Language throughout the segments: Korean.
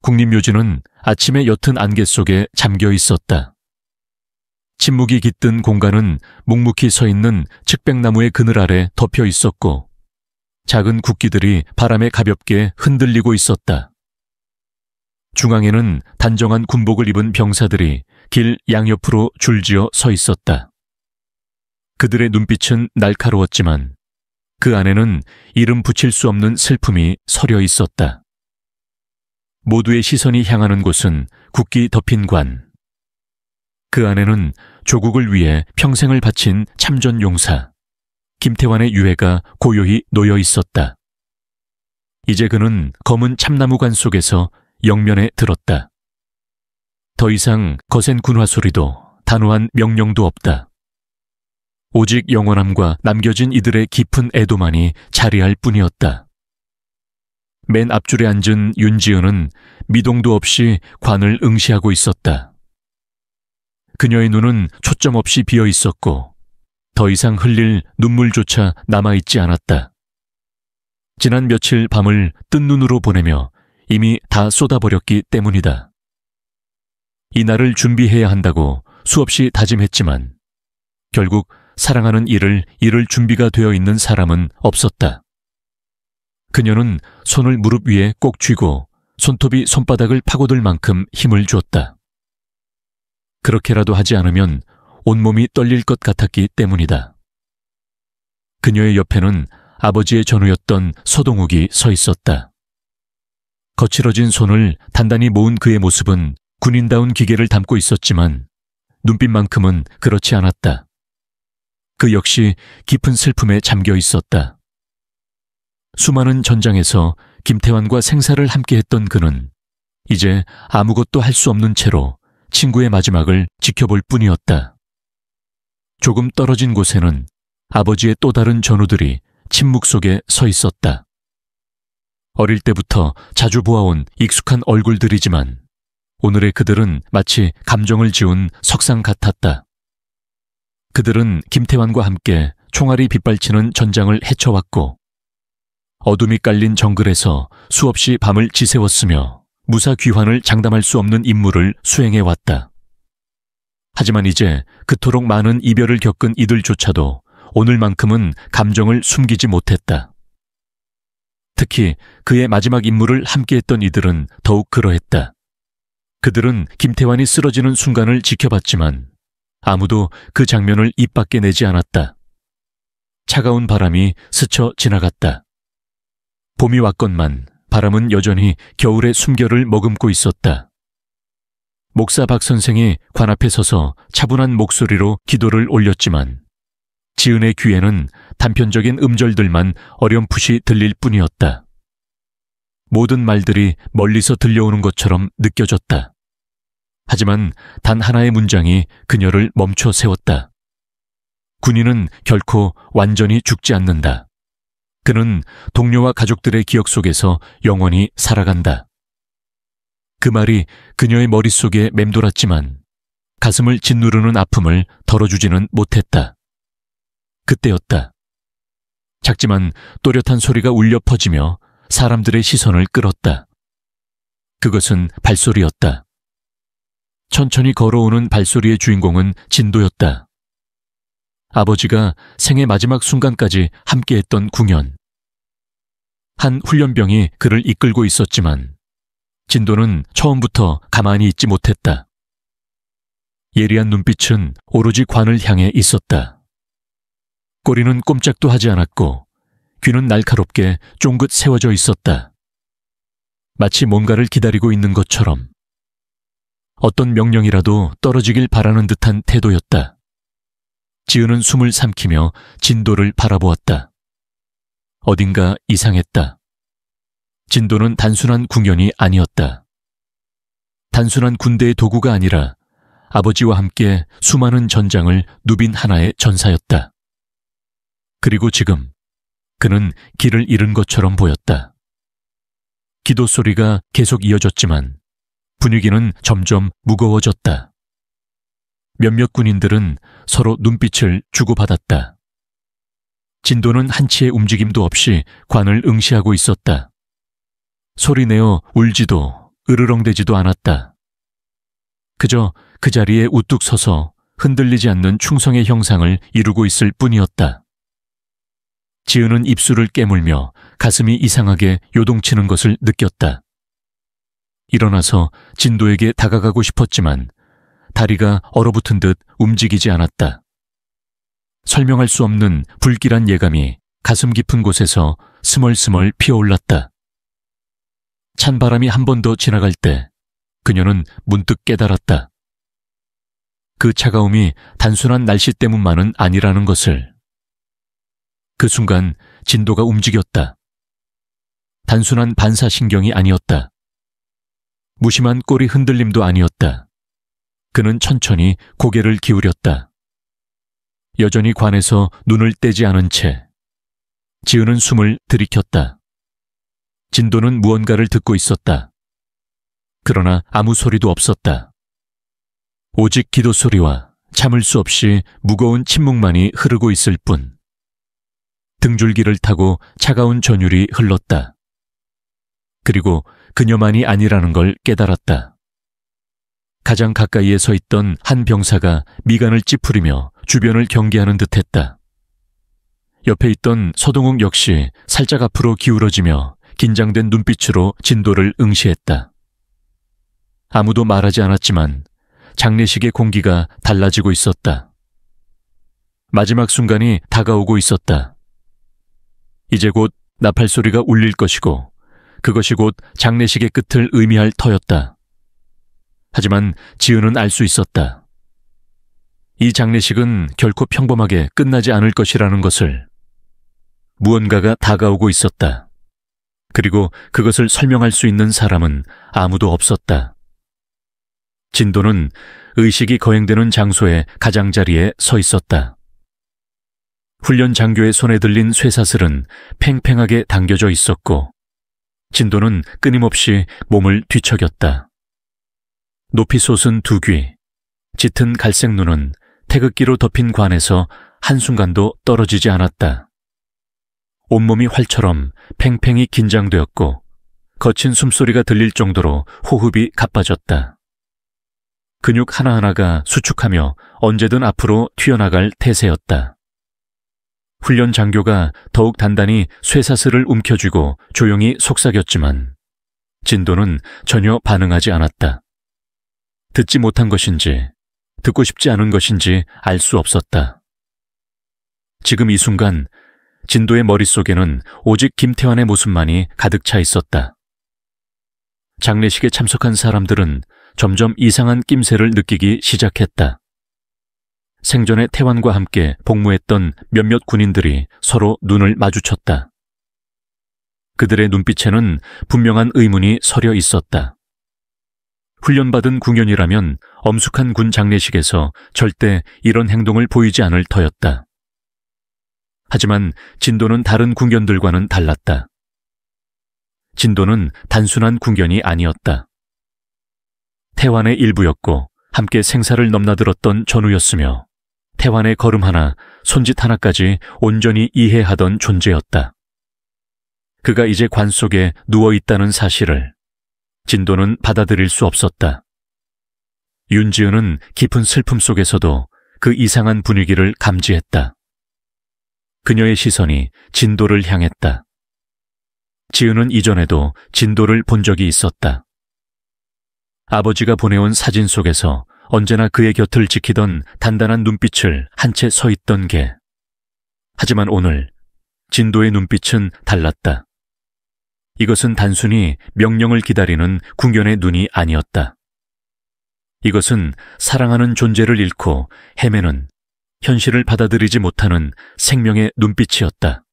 국립묘지는 아침의 옅은 안개 속에 잠겨 있었다. 침묵이 깃든 공간은 묵묵히 서 있는 측백나무의 그늘 아래 덮여 있었고 작은 국기들이 바람에 가볍게 흔들리고 있었다. 중앙에는 단정한 군복을 입은 병사들이 길 양옆으로 줄지어 서 있었다. 그들의 눈빛은 날카로웠지만 그 안에는 이름 붙일 수 없는 슬픔이 서려 있었다. 모두의 시선이 향하는 곳은 국기 덮인 관. 그 안에는 조국을 위해 평생을 바친 참전 용사 김태환의 유해가 고요히 놓여 있었다. 이제 그는 검은 참나무관 속에서 영면에 들었다. 더 이상 거센 군화 소리도 단호한 명령도 없다. 오직 영원함과 남겨진 이들의 깊은 애도만이 자리할 뿐이었다. 맨 앞줄에 앉은 윤지은은 미동도 없이 관을 응시하고 있었다. 그녀의 눈은 초점 없이 비어 있었고 더 이상 흘릴 눈물조차 남아있지 않았다. 지난 며칠 밤을 뜬 눈으로 보내며 이미 다 쏟아버렸기 때문이다. 이날을 준비해야 한다고 수없이 다짐했지만 결국 사랑하는 이를 잃을 준비가 되어 있는 사람은 없었다. 그녀는 손을 무릎 위에 꼭 쥐고 손톱이 손바닥을 파고들 만큼 힘을 줬다. 그렇게라도 하지 않으면 온몸이 떨릴 것 같았기 때문이다. 그녀의 옆에는 아버지의 전우였던 서동욱이 서 있었다. 거칠어진 손을 단단히 모은 그의 모습은 군인다운 기계를 담고 있었지만 눈빛만큼은 그렇지 않았다. 그 역시 깊은 슬픔에 잠겨 있었다. 수많은 전장에서 김태환과 생사를 함께했던 그는 이제 아무것도 할 수 없는 채로 친구의 마지막을 지켜볼 뿐이었다. 조금 떨어진 곳에는 아버지의 또 다른 전우들이 침묵 속에 서 있었다. 어릴 때부터 자주 보아온 익숙한 얼굴들이지만 오늘의 그들은 마치 감정을 지운 석상 같았다. 그들은 김태환과 함께 총알이 빗발치는 전장을 헤쳐왔고 어둠이 깔린 정글에서 수없이 밤을 지새웠으며 무사 귀환을 장담할 수 없는 임무를 수행해왔다. 하지만 이제 그토록 많은 이별을 겪은 이들조차도 오늘만큼은 감정을 숨기지 못했다. 특히 그의 마지막 임무를 함께했던 이들은 더욱 그러했다. 그들은 김태환이 쓰러지는 순간을 지켜봤지만 아무도 그 장면을 입 밖에 내지 않았다. 차가운 바람이 스쳐 지나갔다. 봄이 왔건만 바람은 여전히 겨울의 숨결을 머금고 있었다. 목사 박 선생이 관 앞에 서서 차분한 목소리로 기도를 올렸지만 지은의 귀에는 단편적인 음절들만 어렴풋이 들릴 뿐이었다. 모든 말들이 멀리서 들려오는 것처럼 느껴졌다. 하지만 단 하나의 문장이 그녀를 멈춰 세웠다. 군인은 결코 완전히 죽지 않는다. 그는 동료와 가족들의 기억 속에서 영원히 살아간다. 그 말이 그녀의 머릿속에 맴돌았지만 가슴을 짓누르는 아픔을 덜어주지는 못했다. 그때였다. 작지만 또렷한 소리가 울려 퍼지며 사람들의 시선을 끌었다. 그것은 발소리였다. 천천히 걸어오는 발소리의 주인공은 진도였다. 아버지가 생의 마지막 순간까지 함께했던 궁연. 한 훈련병이 그를 이끌고 있었지만 진도는 처음부터 가만히 있지 못했다. 예리한 눈빛은 오로지 관을 향해 있었다. 꼬리는 꼼짝도 하지 않았고 귀는 날카롭게 쫑긋 세워져 있었다. 마치 뭔가를 기다리고 있는 것처럼. 어떤 명령이라도 떨어지길 바라는 듯한 태도였다. 지은은 숨을 삼키며 진도를 바라보았다. 어딘가 이상했다. 진도는 단순한 궁연이 아니었다. 단순한 군대의 도구가 아니라 아버지와 함께 수많은 전장을 누빈 하나의 전사였다. 그리고 지금 그는 길을 잃은 것처럼 보였다. 기도 소리가 계속 이어졌지만 분위기는 점점 무거워졌다. 몇몇 군인들은 서로 눈빛을 주고받았다. 진도는 한치의 움직임도 없이 관을 응시하고 있었다. 소리내어 울지도 으르렁대지도 않았다. 그저 그 자리에 우뚝 서서 흔들리지 않는 충성의 형상을 이루고 있을 뿐이었다. 지은은 입술을 깨물며 가슴이 이상하게 요동치는 것을 느꼈다. 일어나서 진도에게 다가가고 싶었지만 다리가 얼어붙은 듯 움직이지 않았다. 설명할 수 없는 불길한 예감이 가슴 깊은 곳에서 스멀스멀 피어올랐다. 찬바람이 한 번 더 지나갈 때 그녀는 문득 깨달았다. 그 차가움이 단순한 날씨 때문만은 아니라는 것을. 그 순간 진도가 움직였다. 단순한 반사신경이 아니었다. 무심한 꼬리 흔들림도 아니었다. 그는 천천히 고개를 기울였다. 여전히 관에서 눈을 떼지 않은 채 지은은 숨을 들이켰다. 진도는 무언가를 듣고 있었다. 그러나 아무 소리도 없었다. 오직 기도 소리와 참을 수 없이 무거운 침묵만이 흐르고 있을 뿐. 등줄기를 타고 차가운 전율이 흘렀다. 그리고 그녀만이 아니라는 걸 깨달았다. 가장 가까이에 서 있던 한 병사가 미간을 찌푸리며 주변을 경계하는 듯했다. 옆에 있던 서동욱 역시 살짝 앞으로 기울어지며 긴장된 눈빛으로 진도를 응시했다. 아무도 말하지 않았지만 장례식의 공기가 달라지고 있었다. 마지막 순간이 다가오고 있었다. 이제 곧 나팔 소리가 울릴 것이고 그것이 곧 장례식의 끝을 의미할 터였다. 하지만 지은은 알 수 있었다. 이 장례식은 결코 평범하게 끝나지 않을 것이라는 것을. 무언가가 다가오고 있었다. 그리고 그것을 설명할 수 있는 사람은 아무도 없었다. 진도는 의식이 거행되는 장소의 가장자리에 서 있었다. 훈련 장교의 손에 들린 쇠사슬은 팽팽하게 당겨져 있었고 진도는 끊임없이 몸을 뒤척였다. 높이 솟은 두 귀, 짙은 갈색 눈은 태극기로 덮인 관에서 한순간도 떨어지지 않았다. 온몸이 활처럼 팽팽히 긴장되었고 거친 숨소리가 들릴 정도로 호흡이 가빠졌다. 근육 하나하나가 수축하며 언제든 앞으로 튀어나갈 태세였다. 훈련 장교가 더욱 단단히 쇠사슬을 움켜쥐고 조용히 속삭였지만 진도는 전혀 반응하지 않았다. 듣지 못한 것인지 듣고 싶지 않은 것인지 알 수 없었다. 지금 이 순간 진도의 머릿속에는 오직 김태환의 모습만이 가득 차 있었다. 장례식에 참석한 사람들은 점점 이상한 낌새를 느끼기 시작했다. 생전에 태환과 함께 복무했던 몇몇 군인들이 서로 눈을 마주쳤다. 그들의 눈빛에는 분명한 의문이 서려 있었다. 훈련받은 궁연이라면 엄숙한 군 장례식에서 절대 이런 행동을 보이지 않을 터였다. 하지만 진도는 다른 군견들과는 달랐다. 진도는 단순한 군견이 아니었다. 태환의 일부였고 함께 생사를 넘나들었던 전우였으며 태환의 걸음 하나, 손짓 하나까지 온전히 이해하던 존재였다. 그가 이제 관 속에 누워있다는 사실을 진도는 받아들일 수 없었다. 윤지은은 깊은 슬픔 속에서도 그 이상한 분위기를 감지했다. 그녀의 시선이 진도를 향했다. 지은은 이전에도 진도를 본 적이 있었다. 아버지가 보내온 사진 속에서 언제나 그의 곁을 지키던 단단한 눈빛을 한 채 서 있던 게. 하지만 오늘 진도의 눈빛은 달랐다. 이것은 단순히 명령을 기다리는 궁견의 눈이 아니었다. 이것은 사랑하는 존재를 잃고 헤매는 현실을 받아들이지 못하는 생명의 눈빛이었다.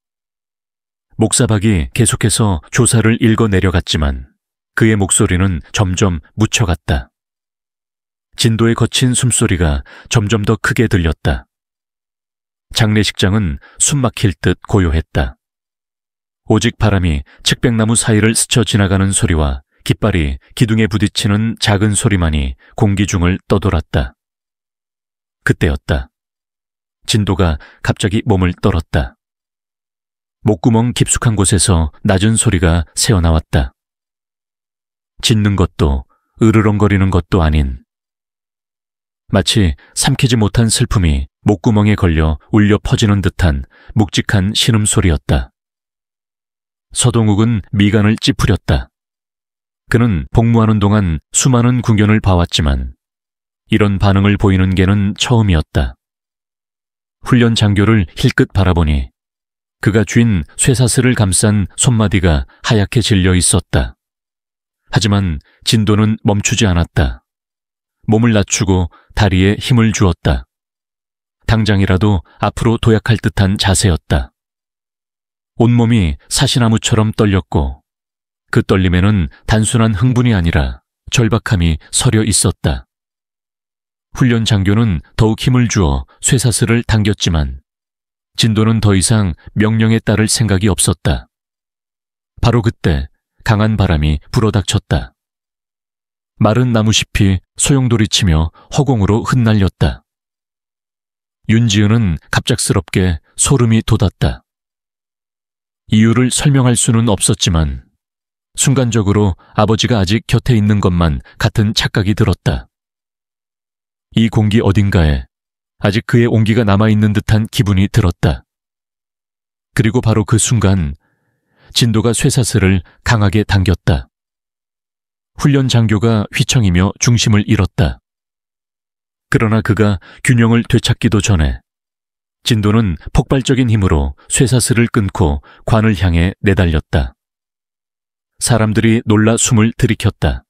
목사박이 계속해서 조사를 읽어 내려갔지만 그의 목소리는 점점 묻혀갔다. 진도의 거친 숨소리가 점점 더 크게 들렸다. 장례식장은 숨막힐 듯 고요했다. 오직 바람이 측백나무 사이를 스쳐 지나가는 소리와 깃발이 기둥에 부딪히는 작은 소리만이 공기 중을 떠돌았다. 그때였다. 진도가 갑자기 몸을 떨었다. 목구멍 깊숙한 곳에서 낮은 소리가 새어나왔다. 짖는 것도 으르렁거리는 것도 아닌 마치 삼키지 못한 슬픔이 목구멍에 걸려 울려 퍼지는 듯한 묵직한 신음소리였다. 서동욱은 미간을 찌푸렸다. 그는 복무하는 동안 수많은 궁견을 봐왔지만 이런 반응을 보이는 개는 처음이었다. 훈련 장교를 힐끗 바라보니 그가 쥔 쇠사슬을 감싼 손마디가 하얗게 질려 있었다. 하지만 진도는 멈추지 않았다. 몸을 낮추고 다리에 힘을 주었다. 당장이라도 앞으로 도약할 듯한 자세였다. 온몸이 사시나무처럼 떨렸고 그 떨림에는 단순한 흥분이 아니라 절박함이 서려 있었다. 훈련 장교는 더욱 힘을 주어 쇠사슬을 당겼지만 진도는 더 이상 명령에 따를 생각이 없었다. 바로 그때 강한 바람이 불어닥쳤다. 마른 나무잎이 소용돌이치며 허공으로 흩날렸다. 윤지은은 갑작스럽게 소름이 돋았다. 이유를 설명할 수는 없었지만 순간적으로 아버지가 아직 곁에 있는 것만 같은 착각이 들었다. 이 공기 어딘가에 아직 그의 온기가 남아있는 듯한 기분이 들었다. 그리고 바로 그 순간 진도가 쇠사슬을 강하게 당겼다. 훈련 장교가 휘청이며 중심을 잃었다. 그러나 그가 균형을 되찾기도 전에 진도는 폭발적인 힘으로 쇠사슬을 끊고 관을 향해 내달렸다. 사람들이 놀라 숨을 들이켰다.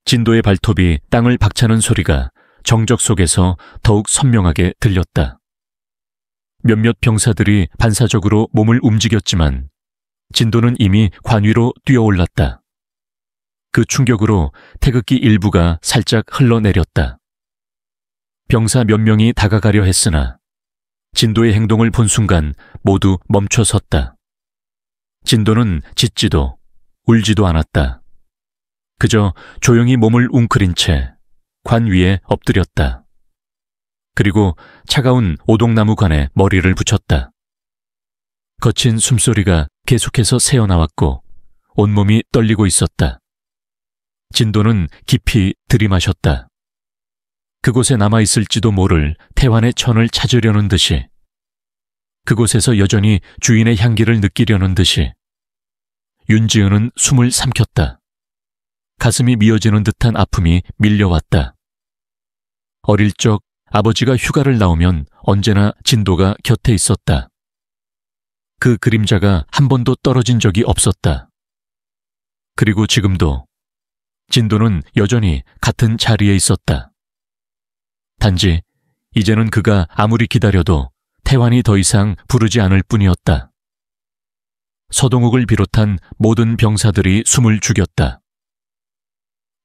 진도의 발톱이 땅을 박차는 소리가 정적 속에서 더욱 선명하게 들렸다. 몇몇 병사들이 반사적으로 몸을 움직였지만 진도는 이미 관 위로 뛰어올랐다. 그 충격으로 태극기 일부가 살짝 흘러내렸다. 병사 몇 명이 다가가려 했으나 진도의 행동을 본 순간 모두 멈춰섰다. 진도는 짖지도 울지도 않았다. 그저 조용히 몸을 웅크린 채 관 위에 엎드렸다. 그리고 차가운 오동나무 관에 머리를 붙였다. 거친 숨소리가 계속해서 새어나왔고 온몸이 떨리고 있었다. 진도는 깊이 들이마셨다. 그곳에 남아있을지도 모를 태환의 천을 찾으려는 듯이, 그곳에서 여전히 주인의 향기를 느끼려는 듯이 윤지은은 숨을 삼켰다. 가슴이 미어지는 듯한 아픔이 밀려왔다. 어릴 적 아버지가 휴가를 나오면 언제나 진도가 곁에 있었다. 그 그림자가 한 번도 떨어진 적이 없었다. 그리고 지금도 진도는 여전히 같은 자리에 있었다. 단지 이제는 그가 아무리 기다려도 태환이 더 이상 부르지 않을 뿐이었다. 서동욱을 비롯한 모든 병사들이 숨을 죽였다.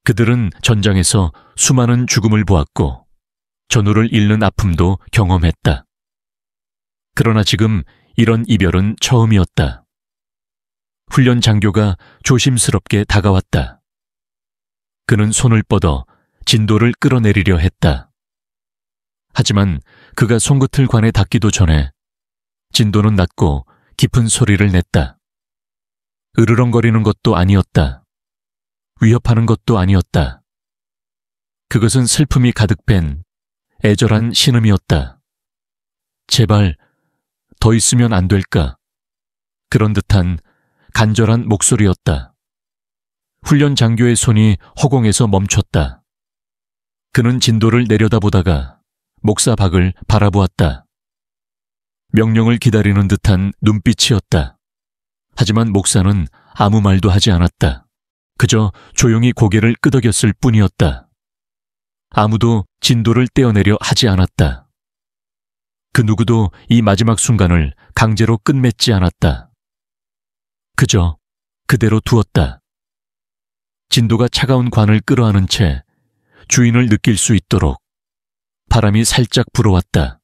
그들은 전장에서 수많은 죽음을 보았고 전우를 잃는 아픔도 경험했다. 그러나 지금 이런 이별은 처음이었다. 훈련 장교가 조심스럽게 다가왔다. 그는 손을 뻗어 진도를 끌어내리려 했다. 하지만 그가 손끝을 관에 닿기도 전에 진도는 낮고 깊은 소리를 냈다. 으르렁거리는 것도 아니었다. 위협하는 것도 아니었다. 그것은 슬픔이 가득 뺀 애절한 신음이었다. 제발 더 있으면 안 될까? 그런 듯한 간절한 목소리였다. 훈련 장교의 손이 허공에서 멈췄다. 그는 진도를 내려다보다가 목사박을 바라보았다. 명령을 기다리는 듯한 눈빛이었다. 하지만 목사는 아무 말도 하지 않았다. 그저 조용히 고개를 끄덕였을 뿐이었다. 아무도 진도를 떼어내려 하지 않았다. 그 누구도 이 마지막 순간을 강제로 끝맺지 않았다. 그저 그대로 두었다. 진도가 차가운 관을 끌어안은 채 주인을 느낄 수 있도록 바람이 살짝 불어왔다.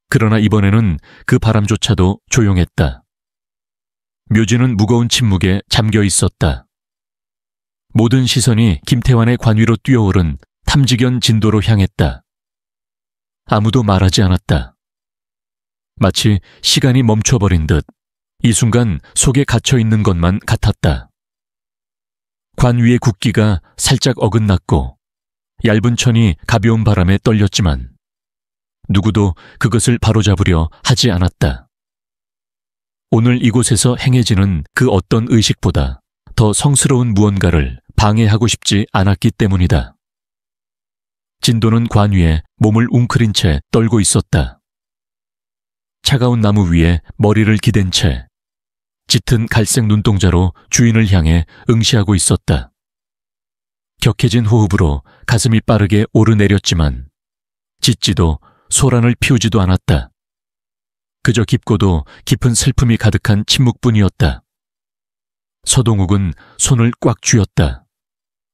그러나 이번에는 그 바람조차도 조용했다. 묘지는 무거운 침묵에 잠겨 있었다. 모든 시선이 김태환의 관 위로 뛰어오른 탐지견 진도로 향했다. 아무도 말하지 않았다. 마치 시간이 멈춰버린 듯 이 순간 속에 갇혀있는 것만 같았다. 관 위의 국기가 살짝 어긋났고 얇은 천이 가벼운 바람에 떨렸지만 누구도 그것을 바로잡으려 하지 않았다. 오늘 이곳에서 행해지는 그 어떤 의식보다 더 성스러운 무언가를 방해하고 싶지 않았기 때문이다. 진도는 관 위에 몸을 웅크린 채 떨고 있었다. 차가운 나무 위에 머리를 기댄 채 짙은 갈색 눈동자로 주인을 향해 응시하고 있었다. 격해진 호흡으로 가슴이 빠르게 오르내렸지만 짖지도 소란을 피우지도 않았다. 그저 깊고도 깊은 슬픔이 가득한 침묵뿐이었다. 서동욱은 손을 꽉 쥐었다.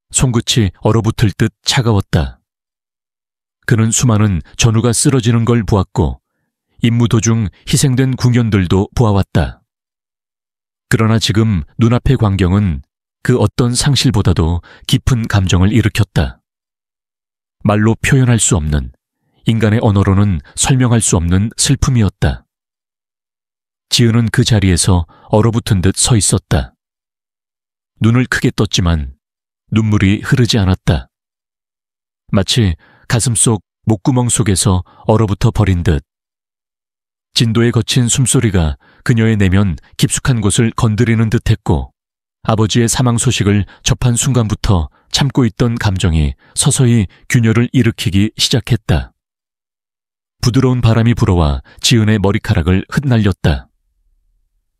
손끝이 얼어붙을 듯 차가웠다. 그는 수많은 전우가 쓰러지는 걸 보았고 임무 도중 희생된 궁연들도 보아왔다. 그러나 지금 눈앞의 광경은 그 어떤 상실보다도 깊은 감정을 일으켰다. 말로 표현할 수 없는, 인간의 언어로는 설명할 수 없는 슬픔이었다. 지은은 그 자리에서 얼어붙은 듯 서 있었다. 눈을 크게 떴지만 눈물이 흐르지 않았다. 마치 가슴속 목구멍 속에서 얼어붙어 버린 듯. 진도의 거친 숨소리가 그녀의 내면 깊숙한 곳을 건드리는 듯했고 아버지의 사망 소식을 접한 순간부터 참고 있던 감정이 서서히 균열을 일으키기 시작했다. 부드러운 바람이 불어와 지은의 머리카락을 흩날렸다.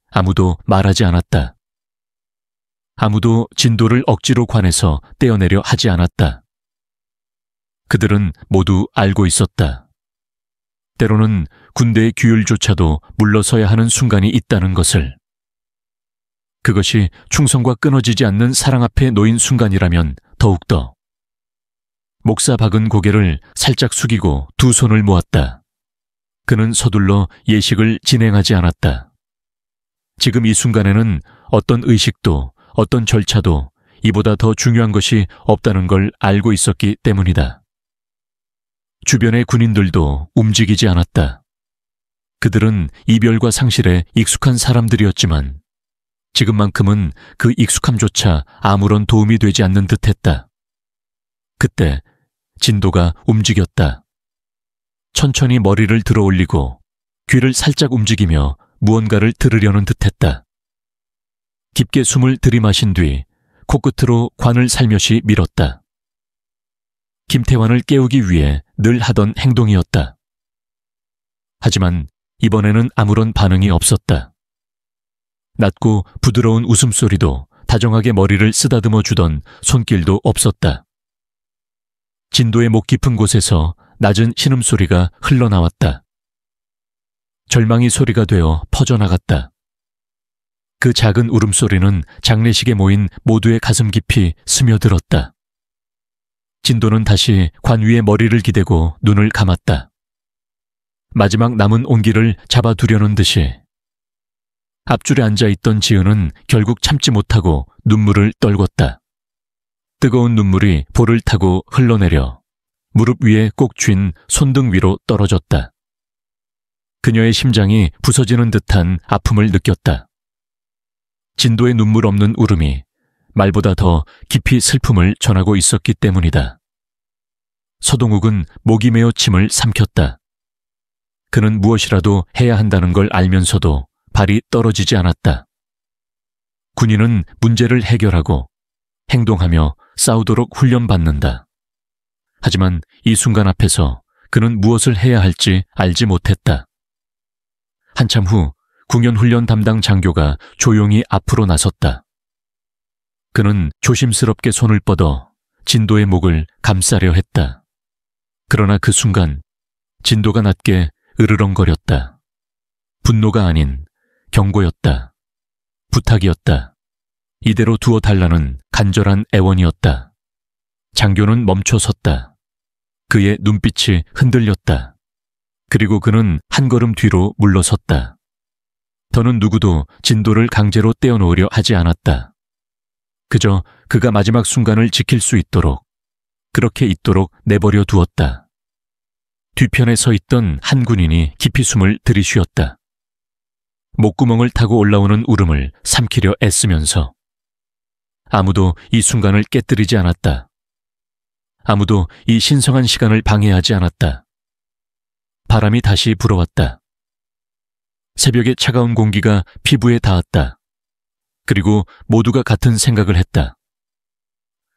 아무도 말하지 않았다. 아무도 진도를 억지로 관에서 떼어내려 하지 않았다. 그들은 모두 알고 있었다. 때로는 군대의 규율조차도 물러서야 하는 순간이 있다는 것을. 그것이 충성과 끊어지지 않는 사랑 앞에 놓인 순간이라면 더욱더. 목사 박은 고개를 살짝 숙이고 두 손을 모았다. 그는 서둘러 예식을 진행하지 않았다. 지금 이 순간에는 어떤 의식도 어떤 절차도 이보다 더 중요한 것이 없다는 걸 알고 있었기 때문이다. 주변의 군인들도 움직이지 않았다. 그들은 이별과 상실에 익숙한 사람들이었지만 지금만큼은 그 익숙함조차 아무런 도움이 되지 않는 듯했다. 그때 진도가 움직였다. 천천히 머리를 들어 올리고 귀를 살짝 움직이며 무언가를 들으려는 듯했다. 깊게 숨을 들이마신 뒤 코끝으로 관을 살며시 밀었다. 김태환을 깨우기 위해 늘 하던 행동이었다. 하지만 이번에는 아무런 반응이 없었다. 낮고 부드러운 웃음소리도 다정하게 머리를 쓰다듬어 주던 손길도 없었다. 진도의 목 깊은 곳에서 낮은 신음소리가 흘러나왔다. 절망이 소리가 되어 퍼져나갔다. 그 작은 울음소리는 장례식에 모인 모두의 가슴 깊이 스며들었다. 진도는 다시 관 위에 머리를 기대고 눈을 감았다. 마지막 남은 온기를 잡아두려는 듯이. 앞줄에 앉아있던 지은은 결국 참지 못하고 눈물을 떨궜다. 뜨거운 눈물이 볼을 타고 흘러내려 무릎 위에 꼭 쥔 손등 위로 떨어졌다. 그녀의 심장이 부서지는 듯한 아픔을 느꼈다. 진도의 눈물 없는 울음이 말보다 더 깊이 슬픔을 전하고 있었기 때문이다. 서동욱은 목이 메어 침을 삼켰다. 그는 무엇이라도 해야 한다는 걸 알면서도 발이 떨어지지 않았다. 군인은 문제를 해결하고 행동하며 싸우도록 훈련받는다. 하지만 이 순간 앞에서 그는 무엇을 해야 할지 알지 못했다. 한참 후 궁연훈련 담당 장교가 조용히 앞으로 나섰다. 그는 조심스럽게 손을 뻗어 진도의 목을 감싸려 했다. 그러나 그 순간 진도가 낮게 으르렁거렸다. 분노가 아닌 경고였다. 부탁이었다. 이대로 두어달라는 간절한 애원이었다. 장교는 멈춰섰다. 그의 눈빛이 흔들렸다. 그리고 그는 한 걸음 뒤로 물러섰다. 더는 누구도 진도를 강제로 떼어놓으려 하지 않았다. 그저 그가 마지막 순간을 지킬 수 있도록, 그렇게 있도록 내버려 두었다. 뒤편에 서 있던 한 군인이 깊이 숨을 들이쉬었다. 목구멍을 타고 올라오는 울음을 삼키려 애쓰면서. 아무도 이 순간을 깨뜨리지 않았다. 아무도 이 신성한 시간을 방해하지 않았다. 바람이 다시 불어왔다. 새벽의 차가운 공기가 피부에 닿았다. 그리고 모두가 같은 생각을 했다.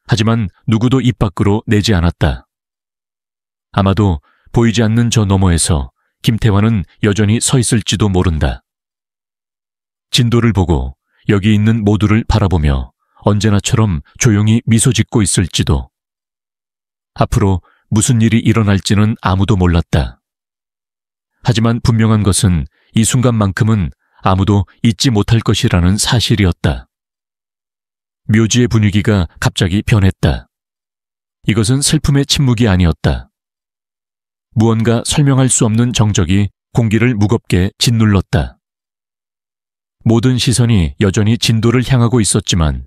하지만 누구도 입 밖으로 내지 않았다. 아마도 보이지 않는 저 너머에서 김태환은 여전히 서 있을지도 모른다. 진도를 보고 여기 있는 모두를 바라보며 언제나처럼 조용히 미소 짓고 있을지도. 앞으로 무슨 일이 일어날지는 아무도 몰랐다. 하지만 분명한 것은 이 순간만큼은 아무도 잊지 못할 것이라는 사실이었다. 묘지의 분위기가 갑자기 변했다. 이것은 슬픔의 침묵이 아니었다. 무언가 설명할 수 없는 정적이 공기를 무겁게 짓눌렀다. 모든 시선이 여전히 진도를 향하고 있었지만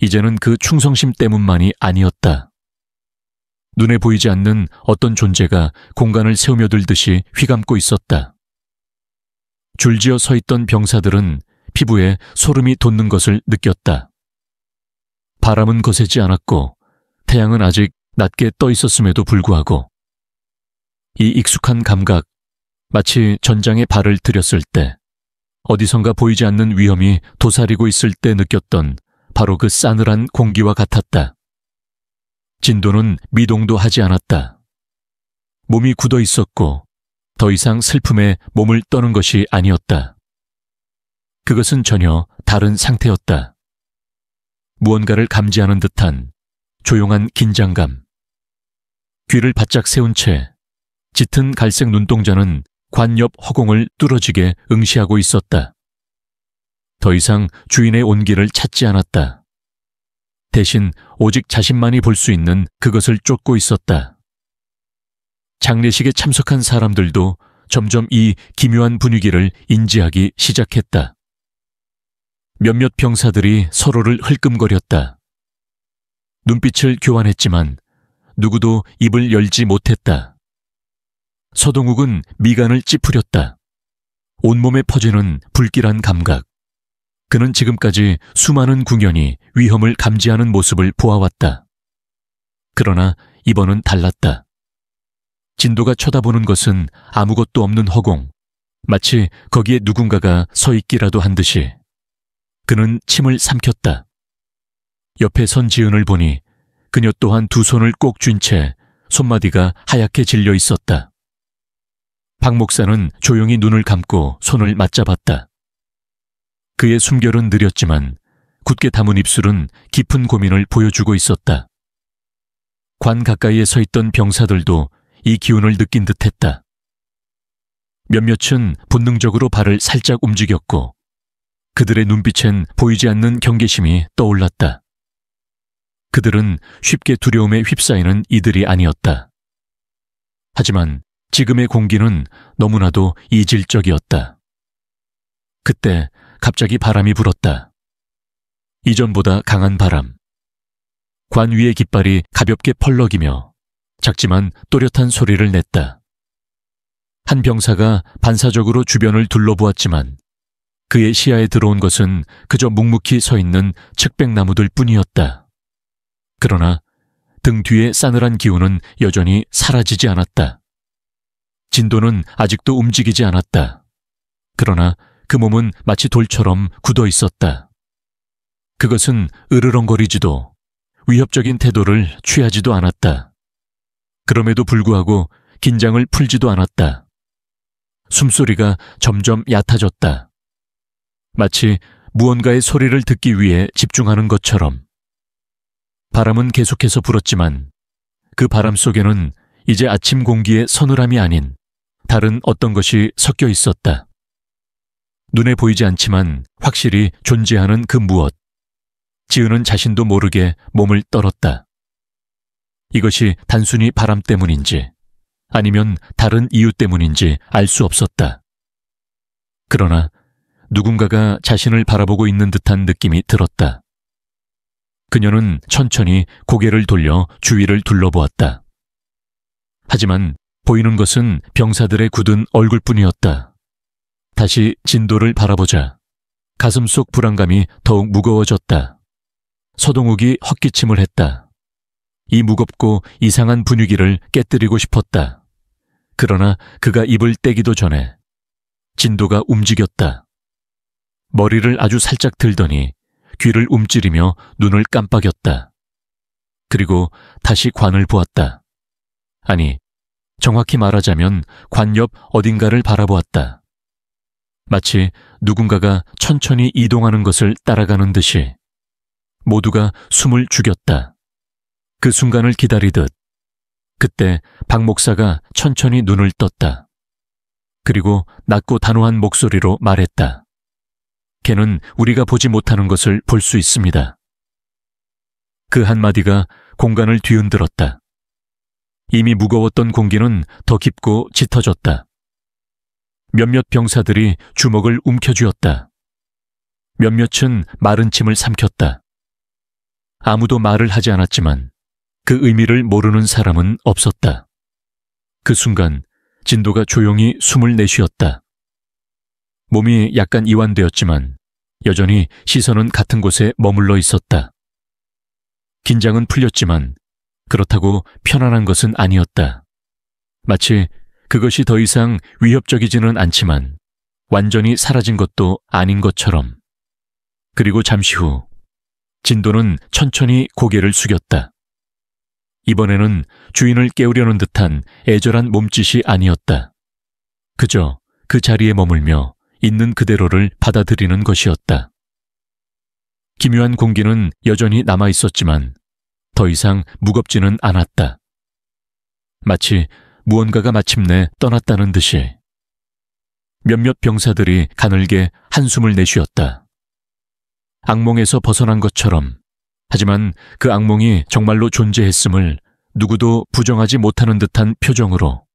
이제는 그 충성심 때문만이 아니었다. 눈에 보이지 않는 어떤 존재가 공간을 새우며들듯이 휘감고 있었다. 줄지어 서 있던 병사들은 피부에 소름이 돋는 것을 느꼈다. 바람은 거세지 않았고 태양은 아직 낮게 떠 있었음에도 불구하고 이 익숙한 감각, 마치 전장에 발을 들였을 때 어디선가 보이지 않는 위험이 도사리고 있을 때 느꼈던 바로 그 싸늘한 공기와 같았다. 진도는 미동도 하지 않았다. 몸이 굳어 있었고 더 이상 슬픔에 몸을 떠는 것이 아니었다. 그것은 전혀 다른 상태였다. 무언가를 감지하는 듯한 조용한 긴장감. 귀를 바짝 세운 채 짙은 갈색 눈동자는 관 옆 허공을 뚫어지게 응시하고 있었다. 더 이상 주인의 온기를 찾지 않았다. 대신 오직 자신만이 볼 수 있는 그것을 쫓고 있었다. 장례식에 참석한 사람들도 점점 이 기묘한 분위기를 인지하기 시작했다. 몇몇 병사들이 서로를 흘끔거렸다. 눈빛을 교환했지만 누구도 입을 열지 못했다. 서동욱은 미간을 찌푸렸다. 온몸에 퍼지는 불길한 감각. 그는 지금까지 수많은 궁연이 위험을 감지하는 모습을 보아왔다. 그러나 이번은 달랐다. 진도가 쳐다보는 것은 아무것도 없는 허공, 마치 거기에 누군가가 서 있기라도 한 듯이. 그는 침을 삼켰다. 옆에 선 지은을 보니 그녀 또한 두 손을 꼭 쥔 채 손마디가 하얗게 질려 있었다. 박 목사는 조용히 눈을 감고 손을 맞잡았다. 그의 숨결은 느렸지만 굳게 담은 입술은 깊은 고민을 보여주고 있었다. 관 가까이에 서 있던 병사들도 이 기운을 느낀 듯했다. 몇몇은 본능적으로 발을 살짝 움직였고 그들의 눈빛엔 보이지 않는 경계심이 떠올랐다. 그들은 쉽게 두려움에 휩싸이는 이들이 아니었다. 하지만 지금의 공기는 너무나도 이질적이었다. 그때 갑자기 바람이 불었다. 이전보다 강한 바람. 관 위의 깃발이 가볍게 펄럭이며 작지만 또렷한 소리를 냈다. 한 병사가 반사적으로 주변을 둘러보았지만 그의 시야에 들어온 것은 그저 묵묵히 서 있는 측백나무들 뿐이었다. 그러나 등 뒤의 싸늘한 기운은 여전히 사라지지 않았다. 진도는 아직도 움직이지 않았다. 그러나 그 몸은 마치 돌처럼 굳어 있었다. 그것은 으르렁거리지도 위협적인 태도를 취하지도 않았다. 그럼에도 불구하고 긴장을 풀지도 않았다. 숨소리가 점점 얕아졌다. 마치 무언가의 소리를 듣기 위해 집중하는 것처럼. 바람은 계속해서 불었지만 그 바람 속에는 이제 아침 공기의 서늘함이 아닌 다른 어떤 것이 섞여 있었다. 눈에 보이지 않지만 확실히 존재하는 그 무엇. 지은은 자신도 모르게 몸을 떨었다. 이것이 단순히 바람 때문인지 아니면 다른 이유 때문인지 알 수 없었다. 그러나 누군가가 자신을 바라보고 있는 듯한 느낌이 들었다. 그녀는 천천히 고개를 돌려 주위를 둘러보았다. 하지만 보이는 것은 병사들의 굳은 얼굴뿐이었다. 다시 진도를 바라보자 가슴 속 불안감이 더욱 무거워졌다. 서동욱이 헛기침을 했다. 이 무겁고 이상한 분위기를 깨뜨리고 싶었다. 그러나 그가 입을 떼기도 전에 진도가 움직였다. 머리를 아주 살짝 들더니 귀를 움찌리며 눈을 깜빡였다. 그리고 다시 관을 보았다. 아니, 정확히 말하자면 관 옆 어딘가를 바라보았다. 마치 누군가가 천천히 이동하는 것을 따라가는 듯이 모두가 숨을 죽였다. 그 순간을 기다리듯 그때 박 목사가 천천히 눈을 떴다. 그리고 낮고 단호한 목소리로 말했다. 걔는 우리가 보지 못하는 것을 볼 수 있습니다. 그 한마디가 공간을 뒤흔들었다. 이미 무거웠던 공기는 더 깊고 짙어졌다. 몇몇 병사들이 주먹을 움켜쥐었다. 몇몇은 마른 침을 삼켰다. 아무도 말을 하지 않았지만 그 의미를 모르는 사람은 없었다. 그 순간 진도가 조용히 숨을 내쉬었다. 몸이 약간 이완되었지만 여전히 시선은 같은 곳에 머물러 있었다. 긴장은 풀렸지만 그렇다고 편안한 것은 아니었다. 마치 그것이 더 이상 위협적이지는 않지만 완전히 사라진 것도 아닌 것처럼. 그리고 잠시 후 진도는 천천히 고개를 숙였다. 이번에는 주인을 깨우려는 듯한 애절한 몸짓이 아니었다. 그저 그 자리에 머물며 있는 그대로를 받아들이는 것이었다. 기묘한 공기는 여전히 남아있었지만 더 이상 무겁지는 않았다. 마치 무언가가 마침내 떠났다는 듯이. 몇몇 병사들이 가늘게 한숨을 내쉬었다. 악몽에서 벗어난 것처럼. 하지만 그 악몽이 정말로 존재했음을 누구도 부정하지 못하는 듯한 표정으로.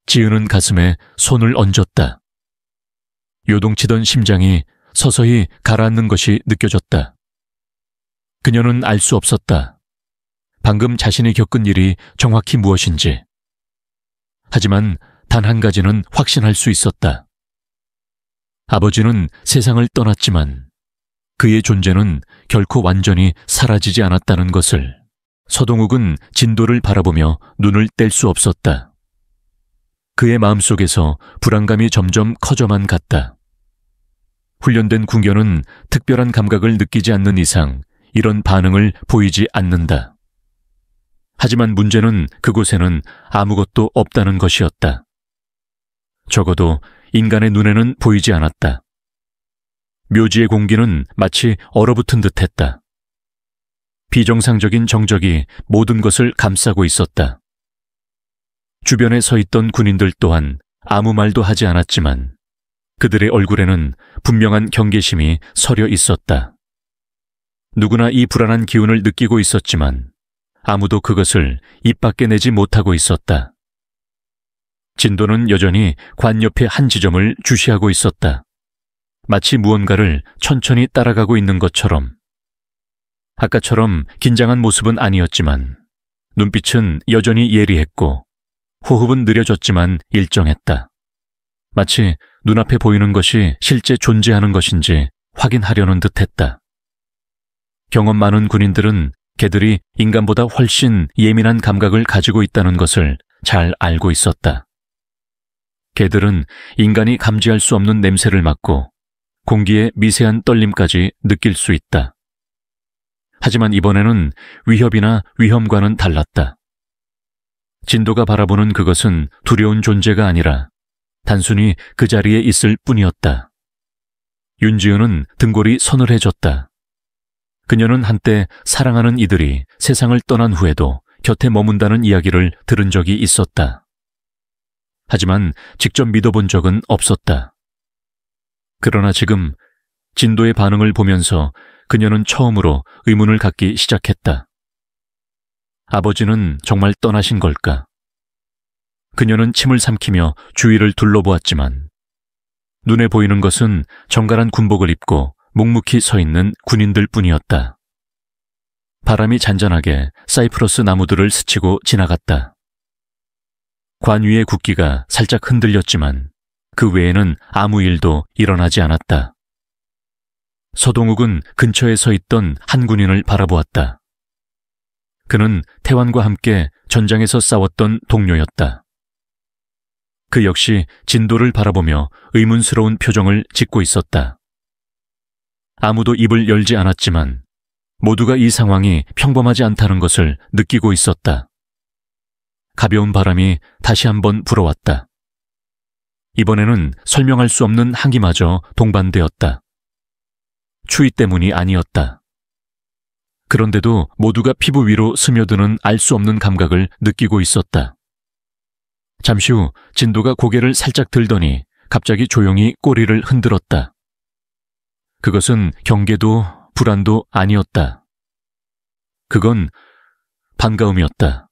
지은은 가슴에 손을 얹었다. 요동치던 심장이 서서히 가라앉는 것이 느껴졌다. 그녀는 알 수 없었다. 방금 자신이 겪은 일이 정확히 무엇인지. 하지만 단 한 가지는 확신할 수 있었다. 아버지는 세상을 떠났지만 그의 존재는 결코 완전히 사라지지 않았다는 것을. 서동욱은 진도를 바라보며 눈을 뗄 수 없었다. 그의 마음속에서 불안감이 점점 커져만 갔다. 훈련된 궁녀는 특별한 감각을 느끼지 않는 이상 이런 반응을 보이지 않는다. 하지만 문제는 그곳에는 아무것도 없다는 것이었다. 적어도 인간의 눈에는 보이지 않았다. 묘지의 공기는 마치 얼어붙은 듯했다. 비정상적인 정적이 모든 것을 감싸고 있었다. 주변에 서 있던 군인들 또한 아무 말도 하지 않았지만 그들의 얼굴에는 분명한 경계심이 서려 있었다. 누구나 이 불안한 기운을 느끼고 있었지만 아무도 그것을 입 밖에 내지 못하고 있었다. 진도는 여전히 관 옆의 한 지점을 주시하고 있었다. 마치 무언가를 천천히 따라가고 있는 것처럼. 아까처럼 긴장한 모습은 아니었지만 눈빛은 여전히 예리했고 호흡은 느려졌지만 일정했다. 마치 눈앞에 보이는 것이 실제 존재하는 것인지 확인하려는 듯했다. 경험 많은 군인들은 개들이 인간보다 훨씬 예민한 감각을 가지고 있다는 것을 잘 알고 있었다. 개들은 인간이 감지할 수 없는 냄새를 맡고 공기의 미세한 떨림까지 느낄 수 있다. 하지만 이번에는 위협이나 위험과는 달랐다. 진도가 바라보는 그것은 두려운 존재가 아니라 단순히 그 자리에 있을 뿐이었다. 윤지은은 등골이 서늘해졌다. 그녀는 한때 사랑하는 이들이 세상을 떠난 후에도 곁에 머문다는 이야기를 들은 적이 있었다. 하지만 직접 믿어본 적은 없었다. 그러나 지금 진도의 반응을 보면서 그녀는 처음으로 의문을 갖기 시작했다. 아버지는 정말 떠나신 걸까? 그녀는 침을 삼키며 주위를 둘러보았지만 눈에 보이는 것은 정갈한 군복을 입고 묵묵히 서 있는 군인들 뿐이었다. 바람이 잔잔하게 사이프러스 나무들을 스치고 지나갔다. 관 위의 국기가 살짝 흔들렸지만 그 외에는 아무 일도 일어나지 않았다. 서동욱은 근처에 서 있던 한 군인을 바라보았다. 그는 태환과 함께 전장에서 싸웠던 동료였다. 그 역시 진도를 바라보며 의문스러운 표정을 짓고 있었다. 아무도 입을 열지 않았지만 모두가 이 상황이 평범하지 않다는 것을 느끼고 있었다. 가벼운 바람이 다시 한번 불어왔다. 이번에는 설명할 수 없는 한기마저 동반되었다. 추위 때문이 아니었다. 그런데도 모두가 피부 위로 스며드는 알 수 없는 감각을 느끼고 있었다. 잠시 후 진도가 고개를 살짝 들더니 갑자기 조용히 꼬리를 흔들었다. 그것은 경계도 불안도 아니었다. 그건 반가움이었다.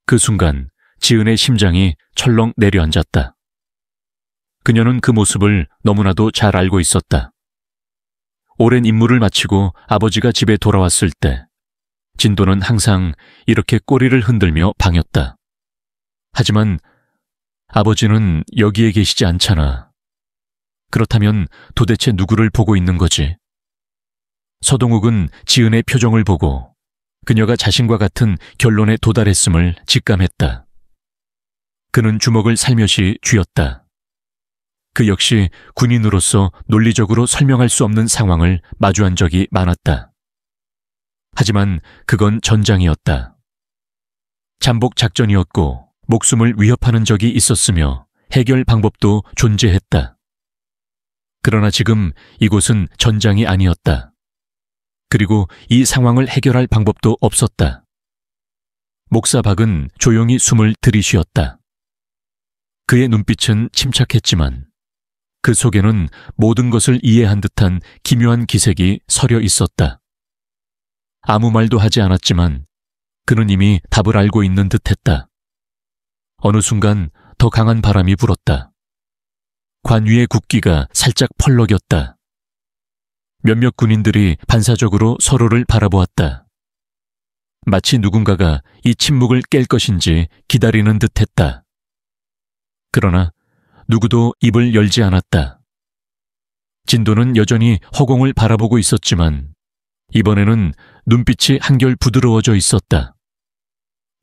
그 순간 지은의 심장이 철렁 내려앉았다. 그녀는 그 모습을 너무나도 잘 알고 있었다. 오랜 임무를 마치고 아버지가 집에 돌아왔을 때 진도는 항상 이렇게 꼬리를 흔들며 방했다. 하지만 아버지는 여기에 계시지 않잖아. 그렇다면 도대체 누구를 보고 있는 거지? 서동욱은 지은의 표정을 보고 그녀가 자신과 같은 결론에 도달했음을 직감했다. 그는 주먹을 살며시 쥐었다. 그 역시 군인으로서 논리적으로 설명할 수 없는 상황을 마주한 적이 많았다. 하지만 그건 전장이었다. 잠복 작전이었고 목숨을 위협하는 적이 있었으며 해결 방법도 존재했다. 그러나 지금 이곳은 전장이 아니었다. 그리고 이 상황을 해결할 방법도 없었다. 목사박은 조용히 숨을 들이쉬었다. 그의 눈빛은 침착했지만 그 속에는 모든 것을 이해한 듯한 기묘한 기색이 서려 있었다. 아무 말도 하지 않았지만 그는 이미 답을 알고 있는 듯했다. 어느 순간 더 강한 바람이 불었다. 관 위의 국기가 살짝 펄럭였다. 몇몇 군인들이 반사적으로 서로를 바라보았다. 마치 누군가가 이 침묵을 깰 것인지 기다리는 듯했다. 그러나 누구도 입을 열지 않았다. 진도는 여전히 허공을 바라보고 있었지만 이번에는 눈빛이 한결 부드러워져 있었다.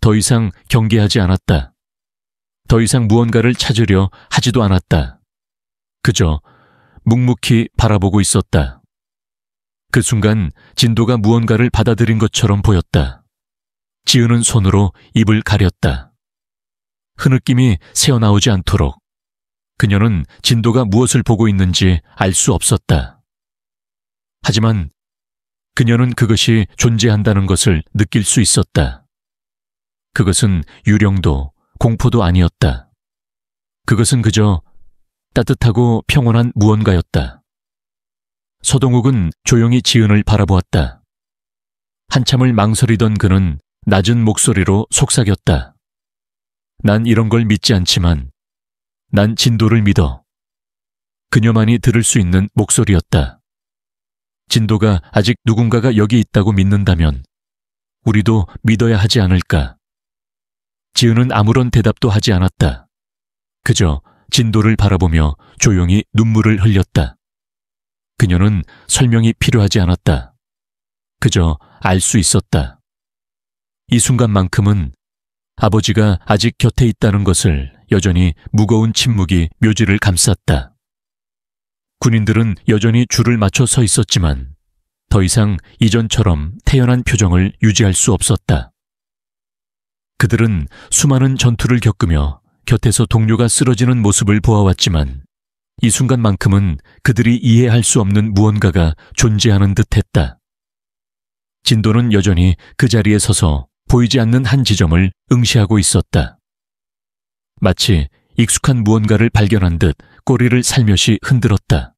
더 이상 경계하지 않았다. 더 이상 무언가를 찾으려 하지도 않았다. 그저 묵묵히 바라보고 있었다. 그 순간 진도가 무언가를 받아들인 것처럼 보였다. 지은은 손으로 입을 가렸다. 흐느낌이 새어나오지 않도록. 그녀는 진도가 무엇을 보고 있는지 알 수 없었다. 하지만 그녀는 그것이 존재한다는 것을 느낄 수 있었다. 그것은 유령도 공포도 아니었다. 그것은 그저 따뜻하고 평온한 무언가였다. 서동욱은 조용히 지은을 바라보았다. 한참을 망설이던 그는 낮은 목소리로 속삭였다. 난 이런 걸 믿지 않지만 난 진도를 믿어. 그녀만이 들을 수 있는 목소리였다. 진도가 아직 누군가가 여기 있다고 믿는다면 우리도 믿어야 하지 않을까. 지은은 아무런 대답도 하지 않았다. 그저 진도를 바라보며 조용히 눈물을 흘렸다. 그녀는 설명이 필요하지 않았다. 그저 알 수 있었다. 이 순간만큼은 아버지가 아직 곁에 있다는 것을 여전히 무거운 침묵이 묘지를 감쌌다. 군인들은 여전히 줄을 맞춰 서 있었지만 더 이상 이전처럼 태연한 표정을 유지할 수 없었다. 그들은 수많은 전투를 겪으며 곁에서 동료가 쓰러지는 모습을 보아왔지만 이 순간만큼은 그들이 이해할 수 없는 무언가가 존재하는 듯했다. 진도는 여전히 그 자리에 서서 보이지 않는 한 지점을 응시하고 있었다. 마치 익숙한 무언가를 발견한 듯 꼬리를 살며시 흔들었다.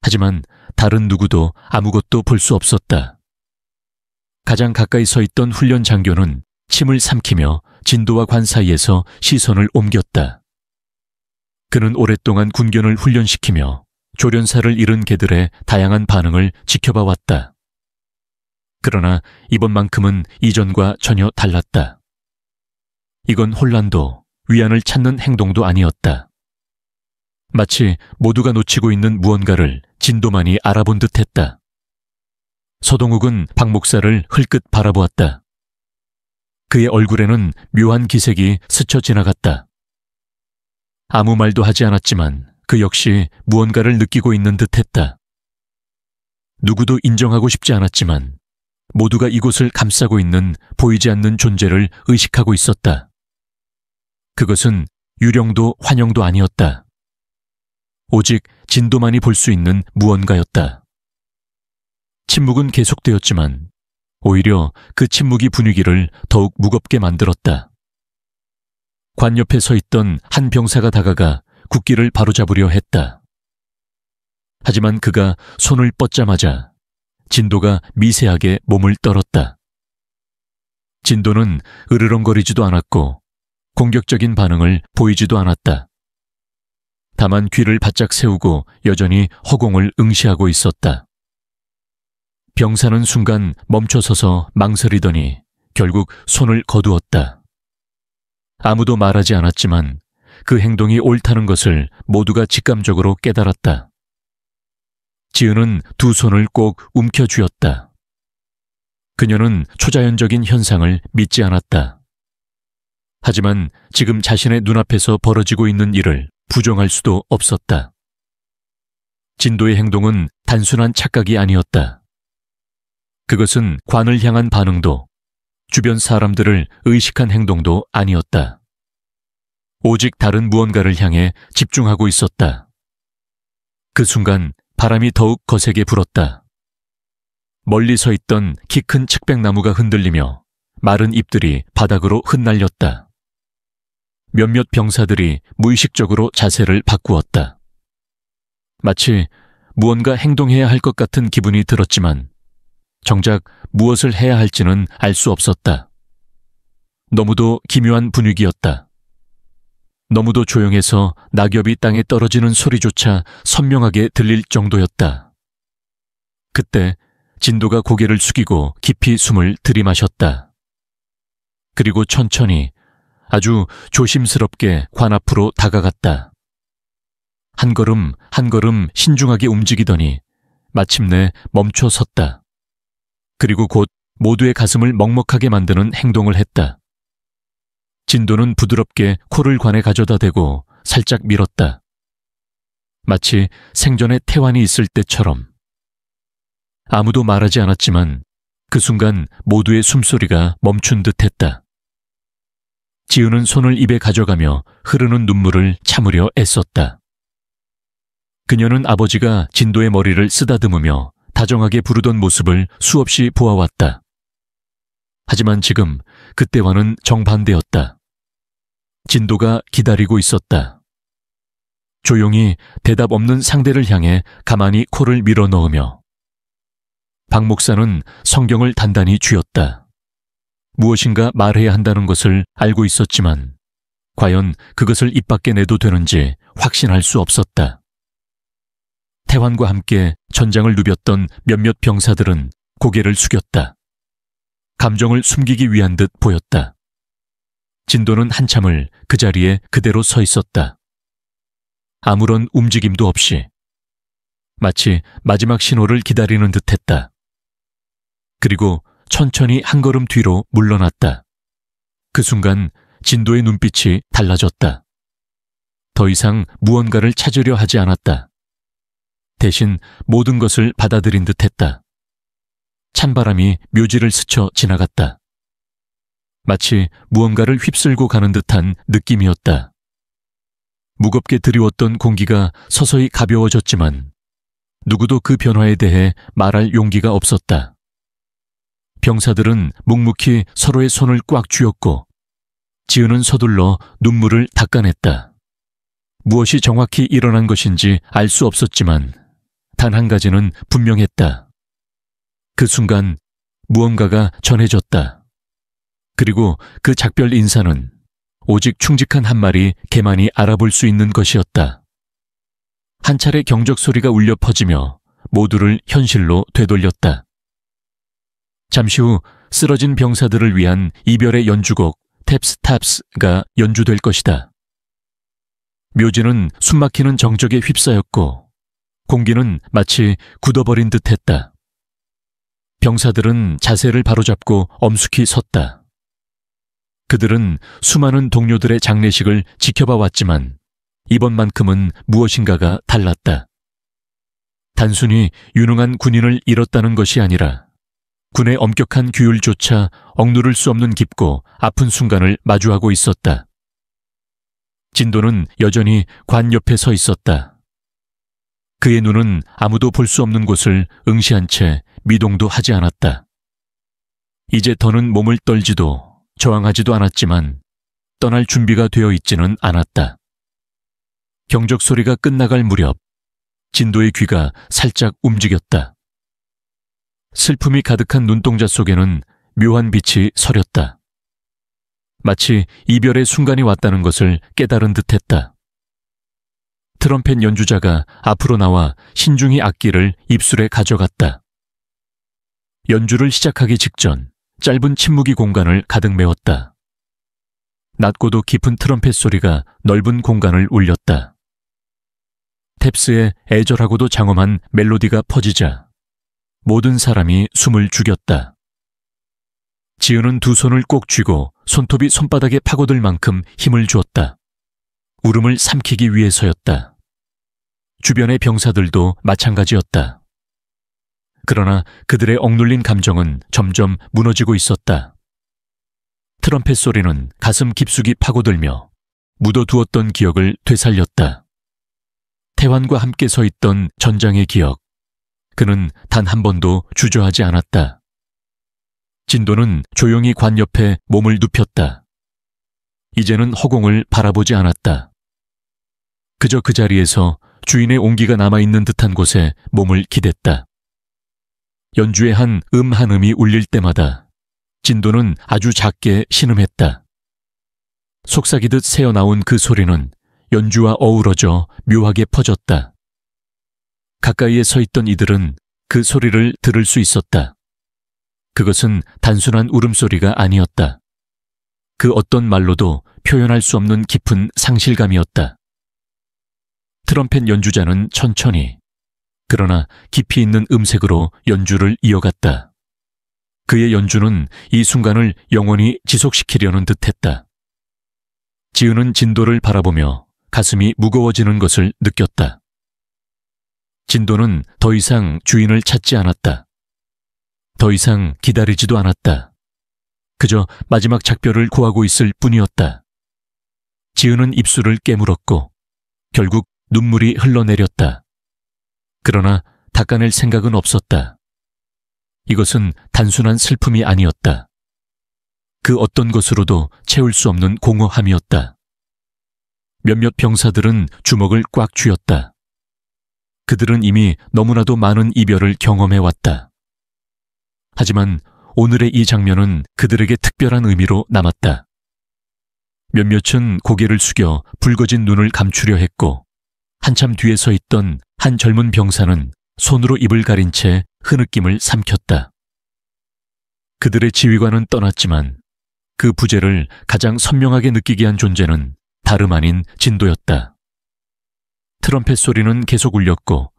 하지만 다른 누구도 아무것도 볼 수 없었다. 가장 가까이 서 있던 훈련 장교는 침을 삼키며 진도와 관 사이에서 시선을 옮겼다. 그는 오랫동안 군견을 훈련시키며 조련사를 잃은 개들의 다양한 반응을 지켜봐 왔다. 그러나 이번만큼은 이전과 전혀 달랐다. 이건 혼란도 위안을 찾는 행동도 아니었다. 마치 모두가 놓치고 있는 무언가를 진도만이 알아본 듯했다. 서동욱은 박 목사를 흘끗 바라보았다. 그의 얼굴에는 묘한 기색이 스쳐 지나갔다. 아무 말도 하지 않았지만 그 역시 무언가를 느끼고 있는 듯했다. 누구도 인정하고 싶지 않았지만 모두가 이곳을 감싸고 있는 보이지 않는 존재를 의식하고 있었다. 그것은 유령도 환영도 아니었다. 오직 진도만이 볼 수 있는 무언가였다. 침묵은 계속되었지만 오히려 그 침묵이 분위기를 더욱 무겁게 만들었다. 관 옆에 서 있던 한 병사가 다가가 국기를 바로잡으려 했다. 하지만 그가 손을 뻗자마자 진도가 미세하게 몸을 떨었다. 진도는 으르렁거리지도 않았고 공격적인 반응을 보이지도 않았다. 다만 귀를 바짝 세우고 여전히 허공을 응시하고 있었다. 병사는 순간 멈춰서서 망설이더니 결국 손을 거두었다. 아무도 말하지 않았지만 그 행동이 옳다는 것을 모두가 직감적으로 깨달았다. 지은은 두 손을 꼭 움켜쥐었다. 그녀는 초자연적인 현상을 믿지 않았다. 하지만 지금 자신의 눈앞에서 벌어지고 있는 일을 부정할 수도 없었다. 진도의 행동은 단순한 착각이 아니었다. 그것은 관을 향한 반응도 주변 사람들을 의식한 행동도 아니었다. 오직 다른 무언가를 향해 집중하고 있었다. 그 순간 바람이 더욱 거세게 불었다. 멀리 서 있던 키 큰 측백나무가 흔들리며 마른 잎들이 바닥으로 흩날렸다. 몇몇 병사들이 무의식적으로 자세를 바꾸었다. 마치 무언가 행동해야 할 것 같은 기분이 들었지만 정작 무엇을 해야 할지는 알 수 없었다. 너무도 기묘한 분위기였다. 너무도 조용해서 낙엽이 땅에 떨어지는 소리조차 선명하게 들릴 정도였다. 그때 진도가 고개를 숙이고 깊이 숨을 들이마셨다. 그리고 천천히 아주 조심스럽게 관 앞으로 다가갔다. 한 걸음 한 걸음 신중하게 움직이더니 마침내 멈춰 섰다. 그리고 곧 모두의 가슴을 먹먹하게 만드는 행동을 했다. 진도는 부드럽게 코를 관에 가져다 대고 살짝 밀었다. 마치 생전에 태환이 있을 때처럼. 아무도 말하지 않았지만 그 순간 모두의 숨소리가 멈춘 듯했다. 지은은 손을 입에 가져가며 흐르는 눈물을 참으려 애썼다. 그녀는 아버지가 진도의 머리를 쓰다듬으며 다정하게 부르던 모습을 수없이 보아왔다. 하지만 지금 그때와는 정반대였다. 진도가 기다리고 있었다. 조용히 대답 없는 상대를 향해 가만히 코를 밀어넣으며 박 목사는 성경을 단단히 쥐었다. 무엇인가 말해야 한다는 것을 알고 있었지만 과연 그것을 입 밖에 내도 되는지 확신할 수 없었다. 태환과 함께 전장을 누볐던 몇몇 병사들은 고개를 숙였다. 감정을 숨기기 위한 듯 보였다. 진도는 한참을 그 자리에 그대로 서 있었다. 아무런 움직임도 없이 마치 마지막 신호를 기다리는 듯했다. 그리고 천천히 한 걸음 뒤로 물러났다. 그 순간 진도의 눈빛이 달라졌다. 더 이상 무언가를 찾으려 하지 않았다. 대신 모든 것을 받아들인 듯했다. 찬바람이 묘지를 스쳐 지나갔다. 마치 무언가를 휩쓸고 가는 듯한 느낌이었다. 무겁게 드리웠던 공기가 서서히 가벼워졌지만 누구도 그 변화에 대해 말할 용기가 없었다. 병사들은 묵묵히 서로의 손을 꽉 쥐었고 지은은 서둘러 눈물을 닦아냈다. 무엇이 정확히 일어난 것인지 알 수 없었지만 단 한 가지는 분명했다. 그 순간 무언가가 전해졌다. 그리고 그 작별 인사는 오직 충직한 한 마리 개만이 알아볼 수 있는 것이었다. 한 차례 경적 소리가 울려 퍼지며 모두를 현실로 되돌렸다. 잠시 후 쓰러진 병사들을 위한 이별의 연주곡 탭스 탑스가 연주될 것이다. 묘지는 숨막히는 정적에 휩싸였고 공기는 마치 굳어버린 듯했다. 병사들은 자세를 바로잡고 엄숙히 섰다. 그들은 수많은 동료들의 장례식을 지켜봐 왔지만 이번만큼은 무엇인가가 달랐다. 단순히 유능한 군인을 잃었다는 것이 아니라 군의 엄격한 규율조차 억누를 수 없는 깊고 아픈 순간을 마주하고 있었다. 진도는 여전히 관 옆에 서 있었다. 그의 눈은 아무도 볼 수 없는 곳을 응시한 채 미동도 하지 않았다. 이제 더는 몸을 떨지도 저항하지도 않았지만 떠날 준비가 되어 있지는 않았다. 경적 소리가 끝나갈 무렵 진도의 귀가 살짝 움직였다. 슬픔이 가득한 눈동자 속에는 묘한 빛이 서렸다. 마치 이별의 순간이 왔다는 것을 깨달은 듯했다. 트럼펫 연주자가 앞으로 나와 신중히 악기를 입술에 가져갔다. 연주를 시작하기 직전 짧은 침묵이 공간을 가득 메웠다. 낮고도 깊은 트럼펫 소리가 넓은 공간을 울렸다. 탭스의 애절하고도 장엄한 멜로디가 퍼지자 모든 사람이 숨을 죽였다. 지은은 두 손을 꼭 쥐고 손톱이 손바닥에 파고들 만큼 힘을 주었다. 울음을 삼키기 위해서였다. 주변의 병사들도 마찬가지였다. 그러나 그들의 억눌린 감정은 점점 무너지고 있었다. 트럼펫 소리는 가슴 깊숙이 파고들며 묻어두었던 기억을 되살렸다. 태환과 함께 서 있던 전장의 기억. 그는 단 한 번도 주저하지 않았다. 진도는 조용히 관 옆에 몸을 눕혔다. 이제는 허공을 바라보지 않았다. 그저 그 자리에서 주인의 온기가 남아있는 듯한 곳에 몸을 기댔다. 연주의 한 음이 울릴 때마다 진도는 아주 작게 신음했다. 속삭이듯 새어나온 그 소리는 연주와 어우러져 묘하게 퍼졌다. 가까이에 서 있던 이들은 그 소리를 들을 수 있었다. 그것은 단순한 울음소리가 아니었다. 그 어떤 말로도 표현할 수 없는 깊은 상실감이었다. 트럼펫 연주자는 천천히, 그러나 깊이 있는 음색으로 연주를 이어갔다. 그의 연주는 이 순간을 영원히 지속시키려는 듯했다. 지은은 진도를 바라보며 가슴이 무거워지는 것을 느꼈다. 진도는 더 이상 주인을 찾지 않았다. 더 이상 기다리지도 않았다. 그저 마지막 작별을 구하고 있을 뿐이었다. 지은은 입술을 깨물었고 결국 눈물이 흘러내렸다. 그러나 닦아낼 생각은 없었다. 이것은 단순한 슬픔이 아니었다. 그 어떤 것으로도 채울 수 없는 공허함이었다. 몇몇 병사들은 주먹을 꽉 쥐었다. 그들은 이미 너무나도 많은 이별을 경험해왔다. 하지만 오늘의 이 장면은 그들에게 특별한 의미로 남았다. 몇몇은 고개를 숙여 붉어진 눈을 감추려 했고 한참 뒤에 서 있던 한 젊은 병사는 손으로 입을 가린 채 흐느낌을 삼켰다. 그들의 지휘관은 떠났지만 그 부재를 가장 선명하게 느끼게 한 존재는 다름 아닌 진도였다. 트럼펫 소리는 계속 울렸고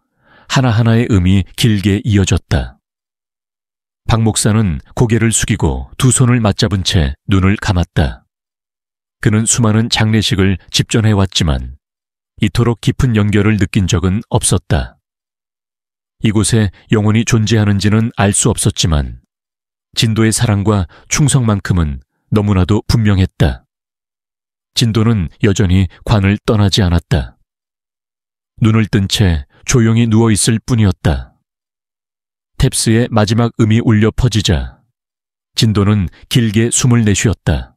하나하나의 음이 길게 이어졌다. 박 목사는 고개를 숙이고 두 손을 맞잡은 채 눈을 감았다. 그는 수많은 장례식을 집전해왔지만 이토록 깊은 연결을 느낀 적은 없었다. 이곳에 영혼이 존재하는지는 알 수 없었지만 진도의 사랑과 충성만큼은 너무나도 분명했다. 진도는 여전히 관을 떠나지 않았다. 눈을 뜬 채 조용히 누워있을 뿐이었다. 탭스의 마지막 음이 울려 퍼지자 진도는 길게 숨을 내쉬었다.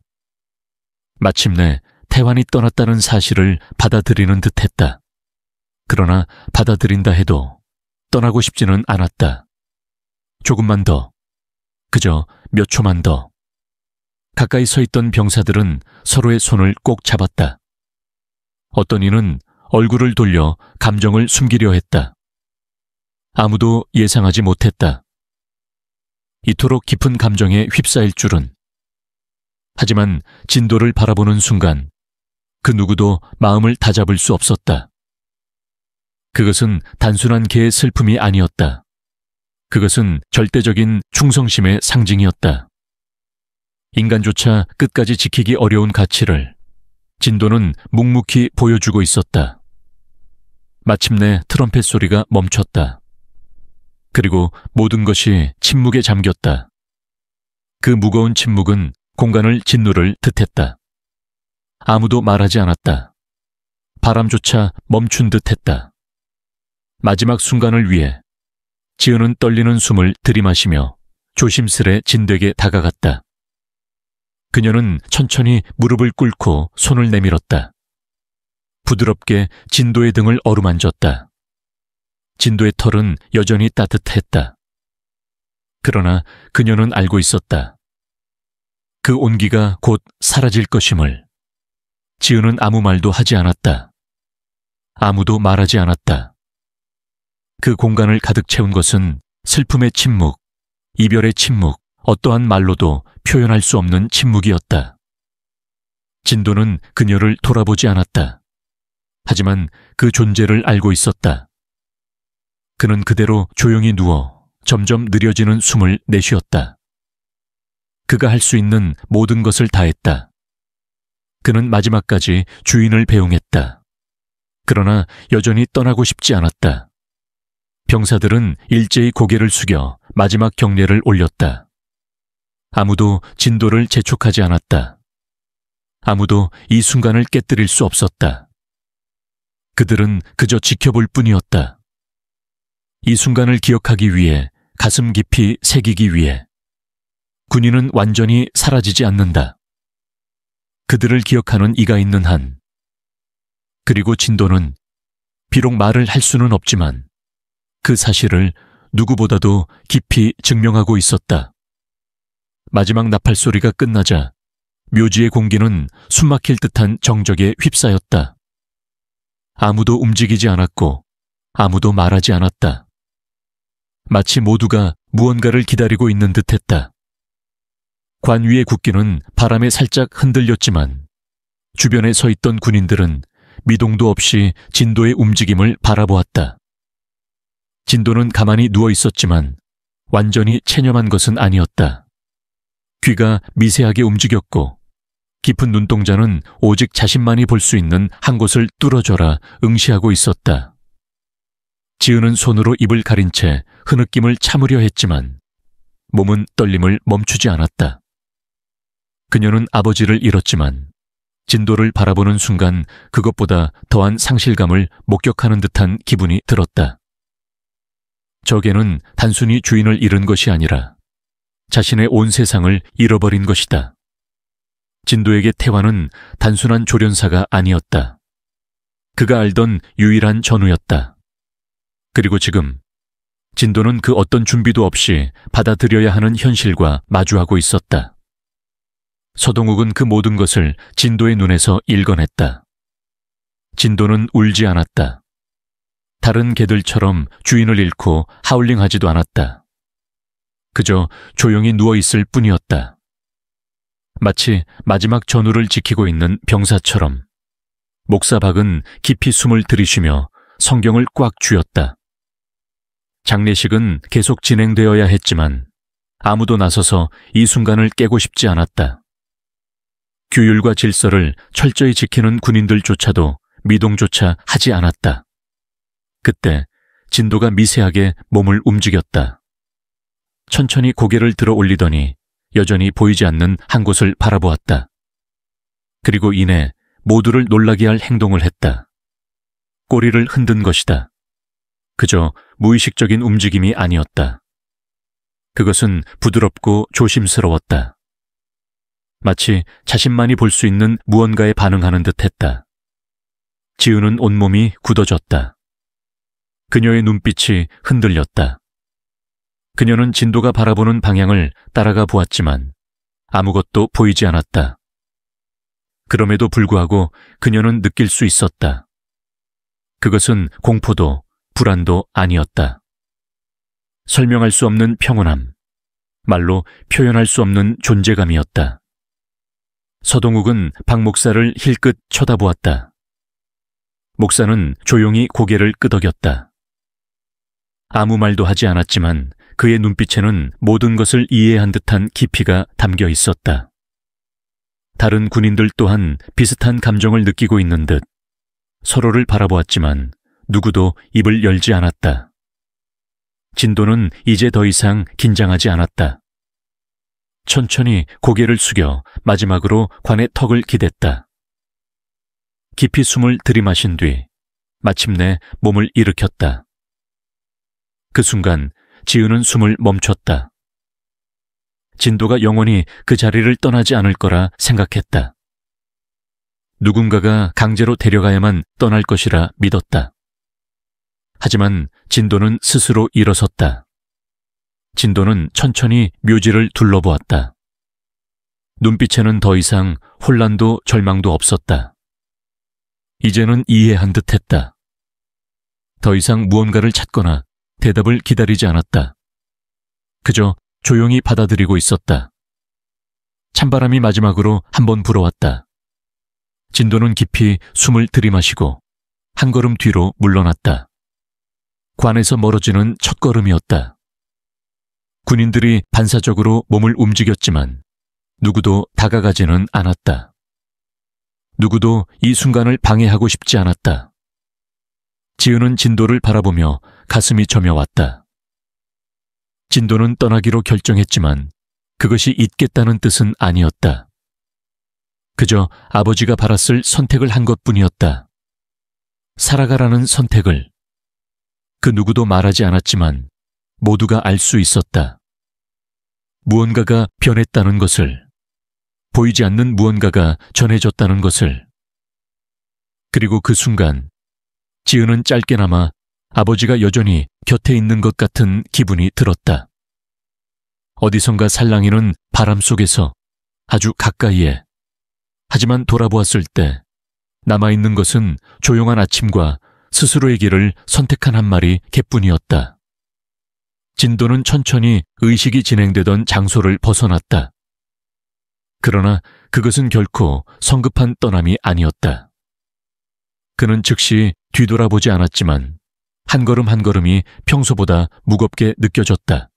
마침내 태환이 떠났다는 사실을 받아들이는 듯했다. 그러나 받아들인다 해도 떠나고 싶지는 않았다. 조금만 더, 그저 몇 초만 더. 가까이 서 있던 병사들은 서로의 손을 꼭 잡았다. 어떤 이는 얼굴을 돌려 감정을 숨기려 했다. 아무도 예상하지 못했다. 이토록 깊은 감정에 휩싸일 줄은. 하지만 진도를 바라보는 순간 그 누구도 마음을 다잡을 수 없었다. 그것은 단순한 개의 슬픔이 아니었다. 그것은 절대적인 충성심의 상징이었다. 인간조차 끝까지 지키기 어려운 가치를 진도는 묵묵히 보여주고 있었다. 마침내 트럼펫 소리가 멈췄다. 그리고 모든 것이 침묵에 잠겼다. 그 무거운 침묵은 공간을 짓누를 듯했다. 아무도 말하지 않았다. 바람조차 멈춘 듯했다. 마지막 순간을 위해 지은은 떨리는 숨을 들이마시며 조심스레 진도에게 다가갔다. 그녀는 천천히 무릎을 꿇고 손을 내밀었다. 부드럽게 진도의 등을 어루만졌다. 진도의 털은 여전히 따뜻했다. 그러나 그녀는 알고 있었다. 그 온기가 곧 사라질 것임을. 지은은 아무 말도 하지 않았다. 아무도 말하지 않았다. 그 공간을 가득 채운 것은 슬픔의 침묵, 이별의 침묵, 어떠한 말로도 표현할 수 없는 침묵이었다. 진도는 그녀를 돌아보지 않았다. 하지만 그 존재를 알고 있었다. 그는 그대로 조용히 누워 점점 느려지는 숨을 내쉬었다. 그가 할 수 있는 모든 것을 다했다. 그는 마지막까지 주인을 배웅했다. 그러나 여전히 떠나고 싶지 않았다. 병사들은 일제히 고개를 숙여 마지막 경례를 올렸다. 아무도 진도를 재촉하지 않았다. 아무도 이 순간을 깨뜨릴 수 없었다. 그들은 그저 지켜볼 뿐이었다. 이 순간을 기억하기 위해, 가슴 깊이 새기기 위해. 군인은 완전히 사라지지 않는다. 그들을 기억하는 이가 있는 한. 그리고 진도는 비록 말을 할 수는 없지만 그 사실을 누구보다도 깊이 증명하고 있었다. 마지막 나팔 소리가 끝나자 묘지의 공기는 숨막힐 듯한 정적에 휩싸였다. 아무도 움직이지 않았고 아무도 말하지 않았다. 마치 모두가 무언가를 기다리고 있는 듯했다. 관 위의 국기는 바람에 살짝 흔들렸지만 주변에 서 있던 군인들은 미동도 없이 진도의 움직임을 바라보았다. 진도는 가만히 누워 있었지만 완전히 체념한 것은 아니었다. 귀가 미세하게 움직였고 깊은 눈동자는 오직 자신만이 볼 수 있는 한 곳을 뚫어줘라 응시하고 있었다. 지은은 손으로 입을 가린 채 흐느낌을 참으려 했지만 몸은 떨림을 멈추지 않았다. 그녀는 아버지를 잃었지만 진도를 바라보는 순간 그것보다 더한 상실감을 목격하는 듯한 기분이 들었다. 저 개는 단순히 주인을 잃은 것이 아니라 자신의 온 세상을 잃어버린 것이다. 진도에게 태화는 단순한 조련사가 아니었다. 그가 알던 유일한 전우였다. 그리고 지금 진도는 그 어떤 준비도 없이 받아들여야 하는 현실과 마주하고 있었다. 서동욱은 그 모든 것을 진도의 눈에서 읽어냈다. 진도는 울지 않았다. 다른 개들처럼 주인을 잃고 하울링하지도 않았다. 그저 조용히 누워있을 뿐이었다. 마치 마지막 전우를 지키고 있는 병사처럼. 목사박은 깊이 숨을 들이쉬며 성경을 꽉 쥐었다. 장례식은 계속 진행되어야 했지만 아무도 나서서 이 순간을 깨고 싶지 않았다. 규율과 질서를 철저히 지키는 군인들조차도 미동조차 하지 않았다. 그때 진도가 미세하게 몸을 움직였다. 천천히 고개를 들어 올리더니 여전히 보이지 않는 한 곳을 바라보았다. 그리고 이내 모두를 놀라게 할 행동을 했다. 꼬리를 흔든 것이다. 그저 무의식적인 움직임이 아니었다. 그것은 부드럽고 조심스러웠다. 마치 자신만이 볼 수 있는 무언가에 반응하는 듯했다. 지은은 온몸이 굳어졌다. 그녀의 눈빛이 흔들렸다. 그녀는 진도가 바라보는 방향을 따라가 보았지만 아무것도 보이지 않았다. 그럼에도 불구하고 그녀는 느낄 수 있었다. 그것은 공포도 불안도 아니었다. 설명할 수 없는 평온함, 말로 표현할 수 없는 존재감이었다. 서동욱은 박 목사를 힐끗 쳐다보았다. 목사는 조용히 고개를 끄덕였다. 아무 말도 하지 않았지만 그의 눈빛에는 모든 것을 이해한 듯한 깊이가 담겨 있었다. 다른 군인들 또한 비슷한 감정을 느끼고 있는 듯 서로를 바라보았지만 누구도 입을 열지 않았다. 진도는 이제 더 이상 긴장하지 않았다. 천천히 고개를 숙여 마지막으로 관의 턱을 기댔다. 깊이 숨을 들이마신 뒤 마침내 몸을 일으켰다. 그 순간 지은은 숨을 멈췄다. 진도가 영원히 그 자리를 떠나지 않을 거라 생각했다. 누군가가 강제로 데려가야만 떠날 것이라 믿었다. 하지만 진도는 스스로 일어섰다. 진도는 천천히 묘지를 둘러보았다. 눈빛에는 더 이상 혼란도 절망도 없었다. 이제는 이해한 듯했다. 더 이상 무언가를 찾거나 대답을 기다리지 않았다. 그저 조용히 받아들이고 있었다. 찬바람이 마지막으로 한번 불어왔다. 진도는 깊이 숨을 들이마시고 한 걸음 뒤로 물러났다. 관에서 멀어지는 첫 걸음이었다. 군인들이 반사적으로 몸을 움직였지만 누구도 다가가지는 않았다. 누구도 이 순간을 방해하고 싶지 않았다. 지은은 진도를 바라보며 가슴이 저며왔다. 진도는 떠나기로 결정했지만 그것이 있겠다는 뜻은 아니었다. 그저 아버지가 바랐을 선택을 한 것뿐이었다. 살아가라는 선택을. 그 누구도 말하지 않았지만 모두가 알 수 있었다. 무언가가 변했다는 것을, 보이지 않는 무언가가 전해졌다는 것을. 그리고 그 순간 지은은 짧게나마 아버지가 여전히 곁에 있는 것 같은 기분이 들었다. 어디선가 살랑이는 바람 속에서 아주 가까이에, 하지만 돌아보았을 때 남아있는 것은 조용한 아침과 스스로의 길을 선택한 한 마리 개뿐이었다. 진도는 천천히 의식이 진행되던 장소를 벗어났다. 그러나 그것은 결코 성급한 떠남이 아니었다. 그는 즉시 뒤돌아보지 않았지만 한 걸음 한 걸음이 평소보다 무겁게 느껴졌다.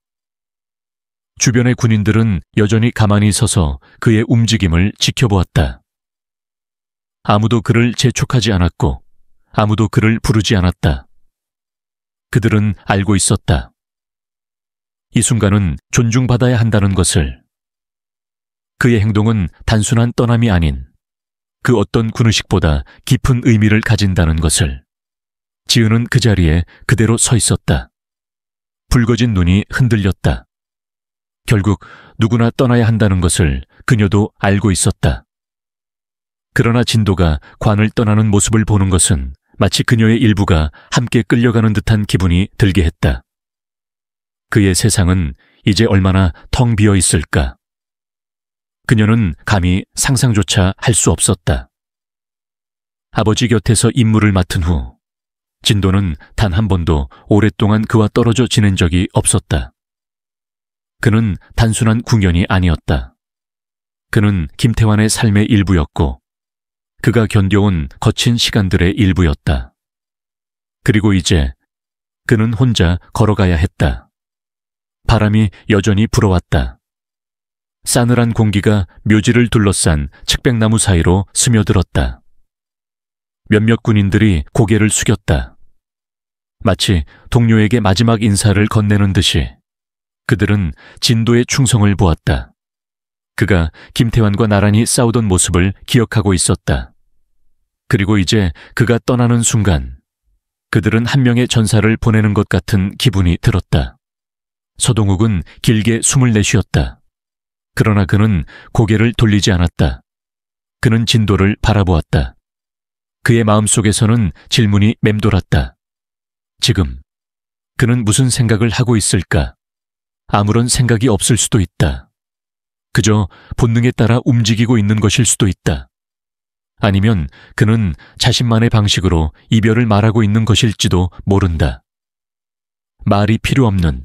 주변의 군인들은 여전히 가만히 서서 그의 움직임을 지켜보았다. 아무도 그를 재촉하지 않았고 아무도 그를 부르지 않았다. 그들은 알고 있었다. 이 순간은 존중받아야 한다는 것을. 그의 행동은 단순한 떠남이 아닌 그 어떤 군의식보다 깊은 의미를 가진다는 것을. 지은은 그 자리에 그대로 서 있었다. 붉어진 눈이 흔들렸다. 결국 누구나 떠나야 한다는 것을 그녀도 알고 있었다. 그러나 진도가 관을 떠나는 모습을 보는 것은 마치 그녀의 일부가 함께 끌려가는 듯한 기분이 들게 했다. 그의 세상은 이제 얼마나 텅 비어 있을까. 그녀는 감히 상상조차 할 수 없었다. 아버지 곁에서 임무를 맡은 후 진도는 단 한 번도 오랫동안 그와 떨어져 지낸 적이 없었다. 그는 단순한 궁연이 아니었다. 그는 김태환의 삶의 일부였고 그가 견뎌온 거친 시간들의 일부였다. 그리고 이제 그는 혼자 걸어가야 했다. 바람이 여전히 불어왔다. 싸늘한 공기가 묘지를 둘러싼 측백나무 사이로 스며들었다. 몇몇 군인들이 고개를 숙였다. 마치 동료에게 마지막 인사를 건네는 듯이 그들은 진도의 충성을 보았다. 그가 김태환과 나란히 싸우던 모습을 기억하고 있었다. 그리고 이제 그가 떠나는 순간 그들은 한 명의 전사를 보내는 것 같은 기분이 들었다. 서동욱은 길게 숨을 내쉬었다. 그러나 그는 고개를 돌리지 않았다. 그는 진도를 바라보았다. 그의 마음속에서는 질문이 맴돌았다. 지금 그는 무슨 생각을 하고 있을까? 아무런 생각이 없을 수도 있다. 그저 본능에 따라 움직이고 있는 것일 수도 있다. 아니면 그는 자신만의 방식으로 이별을 말하고 있는 것일지도 모른다. 말이 필요 없는,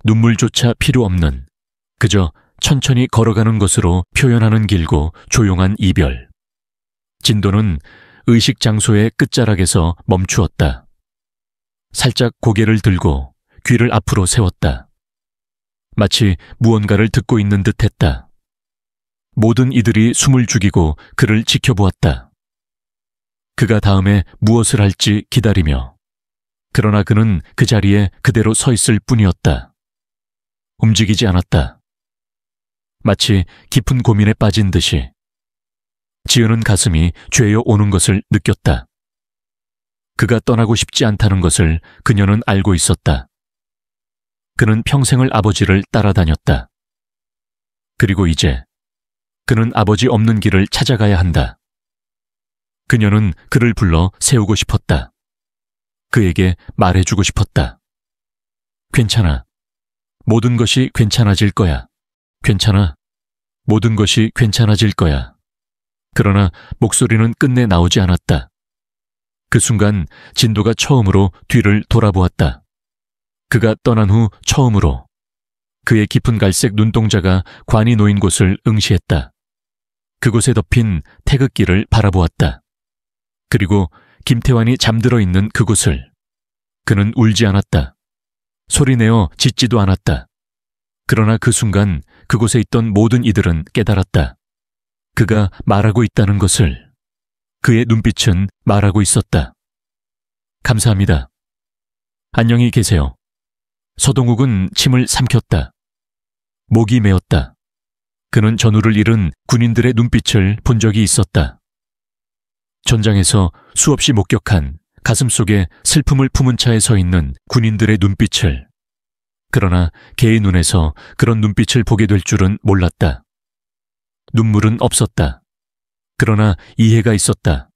눈물조차 필요 없는, 그저 천천히 걸어가는 것으로 표현하는 길고 조용한 이별. 진도는 의식 장소의 끝자락에서 멈추었다. 살짝 고개를 들고 귀를 앞으로 세웠다. 마치 무언가를 듣고 있는 듯 했다. 모든 이들이 숨을 죽이고 그를 지켜보았다. 그가 다음에 무엇을 할지 기다리며, 그러나 그는 그 자리에 그대로 서 있을 뿐이었다. 움직이지 않았다. 마치 깊은 고민에 빠진 듯이. 지은은 가슴이 죄어 오는 것을 느꼈다. 그가 떠나고 싶지 않다는 것을 그녀는 알고 있었다. 그는 평생을 아버지를 따라다녔다. 그리고 이제 그는 아버지 없는 길을 찾아가야 한다. 그녀는 그를 불러 세우고 싶었다. 그에게 말해주고 싶었다. 괜찮아. 모든 것이 괜찮아질 거야. 괜찮아. 모든 것이 괜찮아질 거야. 그러나 목소리는 끝내 나오지 않았다. 그 순간 진도가 처음으로 뒤를 돌아보았다. 그가 떠난 후 처음으로 그의 깊은 갈색 눈동자가 관이 놓인 곳을 응시했다. 그곳에 덮인 태극기를 바라보았다. 그리고 김태환이 잠들어 있는 그곳을. 그는 울지 않았다. 소리내어 짖지도 않았다. 그러나 그 순간 그곳에 있던 모든 이들은 깨달았다. 그가 말하고 있다는 것을. 그의 눈빛은 말하고 있었다. 감사합니다. 안녕히 계세요. 서동욱은 침을 삼켰다. 목이 메었다. 그는 전우를 잃은 군인들의 눈빛을 본 적이 있었다. 전장에서 수없이 목격한 가슴속에 슬픔을 품은 차에 서 있는 군인들의 눈빛을. 그러나 개의 눈에서 그런 눈빛을 보게 될 줄은 몰랐다. 눈물은 없었다. 그러나 이해가 있었다.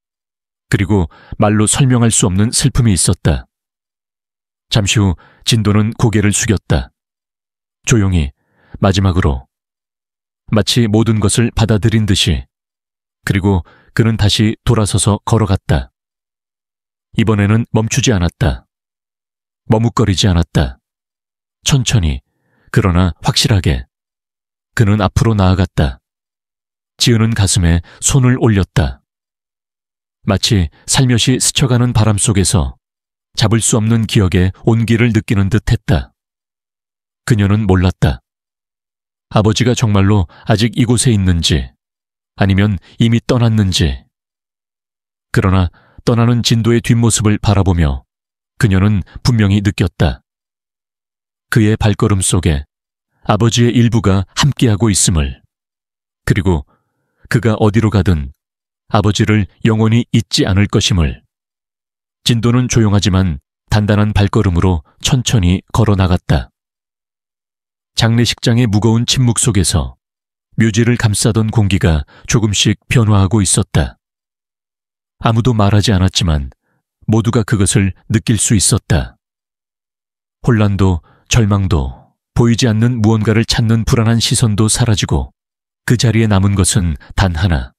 그리고 말로 설명할 수 없는 슬픔이 있었다. 잠시 후 진도는 고개를 숙였다. 조용히, 마지막으로. 마치 모든 것을 받아들인 듯이. 그리고 그는 다시 돌아서서 걸어갔다. 이번에는 멈추지 않았다. 머뭇거리지 않았다. 천천히, 그러나 확실하게. 그는 앞으로 나아갔다. 지은은 가슴에 손을 올렸다. 마치 살며시 스쳐가는 바람 속에서 잡을 수 없는 기억의 온기를 느끼는 듯 했다. 그녀는 몰랐다. 아버지가 정말로 아직 이곳에 있는지, 아니면 이미 떠났는지. 그러나 떠나는 진도의 뒷모습을 바라보며 그녀는 분명히 느꼈다. 그의 발걸음 속에 아버지의 일부가 함께하고 있음을. 그리고 그가 어디로 가든 아버지를 영원히 잊지 않을 것임을. 진도는 조용하지만 단단한 발걸음으로 천천히 걸어 나갔다. 장례식장의 무거운 침묵 속에서 묘지를 감싸던 공기가 조금씩 변화하고 있었다. 아무도 말하지 않았지만 모두가 그것을 느낄 수 있었다. 혼란도 절망도 보이지 않는 무언가를 찾는 불안한 시선도 사라지고 그 자리에 남은 것은 단 하나.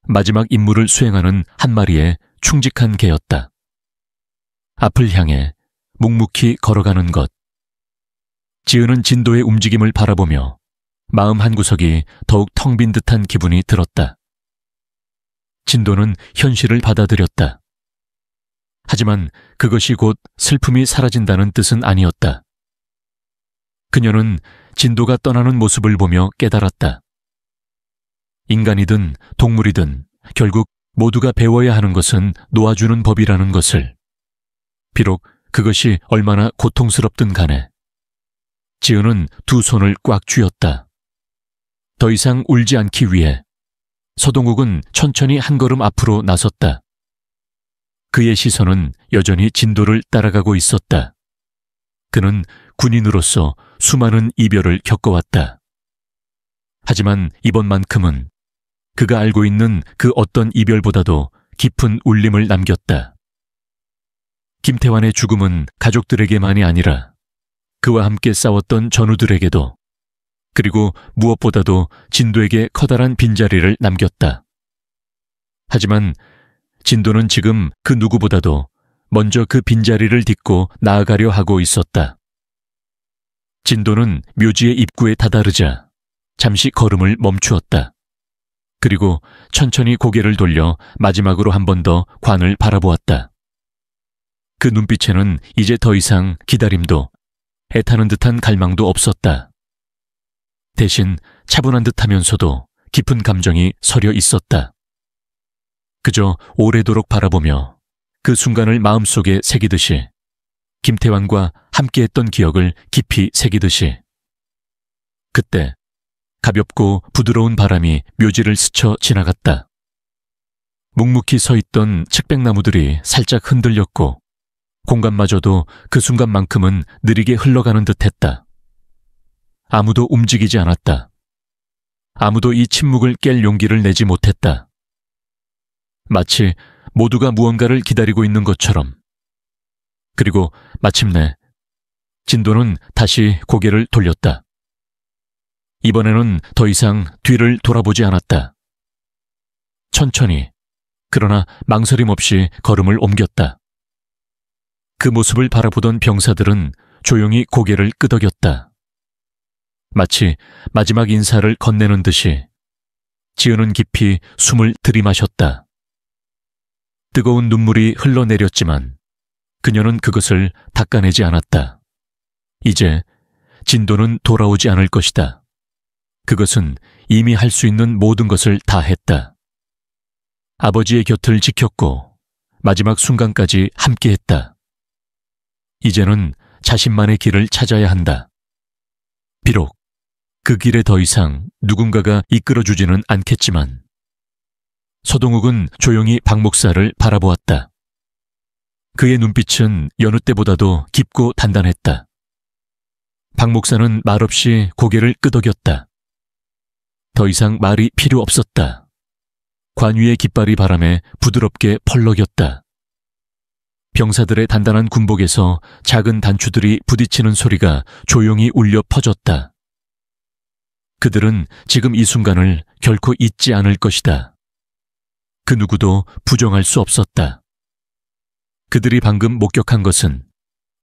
마지막 임무를 수행하는 한 마리의 충직한 개였다. 앞을 향해 묵묵히 걸어가는 것. 지은은 진도의 움직임을 바라보며 마음 한구석이 더욱 텅 빈 듯한 기분이 들었다. 진도는 현실을 받아들였다. 하지만 그것이 곧 슬픔이 사라진다는 뜻은 아니었다. 그녀는 진도가 떠나는 모습을 보며 깨달았다. 인간이든 동물이든 결국 모두가 배워야 하는 것은 놓아주는 법이라는 것을. 비록 그것이 얼마나 고통스럽든 간에. 지은은 두 손을 꽉 쥐었다. 더 이상 울지 않기 위해. 서동욱은 천천히 한 걸음 앞으로 나섰다. 그의 시선은 여전히 진도를 따라가고 있었다. 그는 군인으로서 수많은 이별을 겪어왔다. 하지만 이번만큼은 그가 알고 있는 그 어떤 이별보다도 깊은 울림을 남겼다. 김태환의 죽음은 가족들에게만이 아니라 그와 함께 싸웠던 전우들에게도, 그리고 무엇보다도 진도에게 커다란 빈자리를 남겼다. 하지만 진도는 지금 그 누구보다도 먼저 그 빈자리를 딛고 나아가려 하고 있었다. 진도는 묘지의 입구에 다다르자 잠시 걸음을 멈추었다. 그리고 천천히 고개를 돌려 마지막으로 한 번 더 관을 바라보았다. 그 눈빛에는 이제 더 이상 기다림도 애타는 듯한 갈망도 없었다. 대신 차분한 듯하면서도 깊은 감정이 서려 있었다. 그저 오래도록 바라보며 그 순간을 마음속에 새기듯이, 김태환과 함께했던 기억을 깊이 새기듯이. 그때 가볍고 부드러운 바람이 묘지를 스쳐 지나갔다. 묵묵히 서 있던 측백나무들이 살짝 흔들렸고 공간마저도 그 순간만큼은 느리게 흘러가는 듯했다. 아무도 움직이지 않았다. 아무도 이 침묵을 깰 용기를 내지 못했다. 마치 모두가 무언가를 기다리고 있는 것처럼. 그리고 마침내 진도는 다시 고개를 돌렸다. 이번에는 더 이상 뒤를 돌아보지 않았다. 천천히, 그러나 망설임 없이 걸음을 옮겼다. 그 모습을 바라보던 병사들은 조용히 고개를 끄덕였다. 마치 마지막 인사를 건네는 듯이 지은은 깊이 숨을 들이마셨다. 뜨거운 눈물이 흘러내렸지만 그녀는 그것을 닦아내지 않았다. 이제 진도는 돌아오지 않을 것이다. 그것은 이미 할 수 있는 모든 것을 다 했다. 아버지의 곁을 지켰고 마지막 순간까지 함께했다. 이제는 자신만의 길을 찾아야 한다. 비록 그 길에 더 이상 누군가가 이끌어주지는 않겠지만. 서동욱은 조용히 박 목사를 바라보았다. 그의 눈빛은 여느 때보다도 깊고 단단했다. 박 목사는 말없이 고개를 끄덕였다. 더 이상 말이 필요 없었다. 관 위의 깃발이 바람에 부드럽게 펄럭였다. 병사들의 단단한 군복에서 작은 단추들이 부딪히는 소리가 조용히 울려 퍼졌다. 그들은 지금 이 순간을 결코 잊지 않을 것이다. 그 누구도 부정할 수 없었다. 그들이 방금 목격한 것은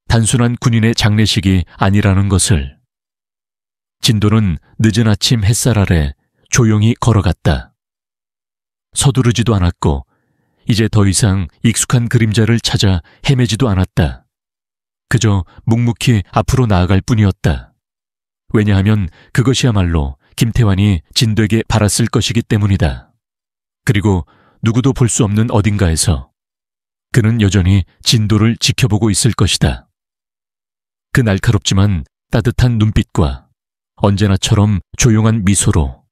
단순한 군인의 장례식이 아니라는 것을. 진도는 늦은 아침 햇살 아래 조용히 걸어갔다. 서두르지도 않았고 이제 더 이상 익숙한 그림자를 찾아 헤매지도 않았다. 그저 묵묵히 앞으로 나아갈 뿐이었다. 왜냐하면 그것이야말로 김태환이 진도에게 바랐을 것이기 때문이다. 그리고 누구도 볼 수 없는 어딘가에서 그는 여전히 진도를 지켜보고 있을 것이다. 그 날카롭지만 따뜻한 눈빛과 언제나처럼 조용한 미소로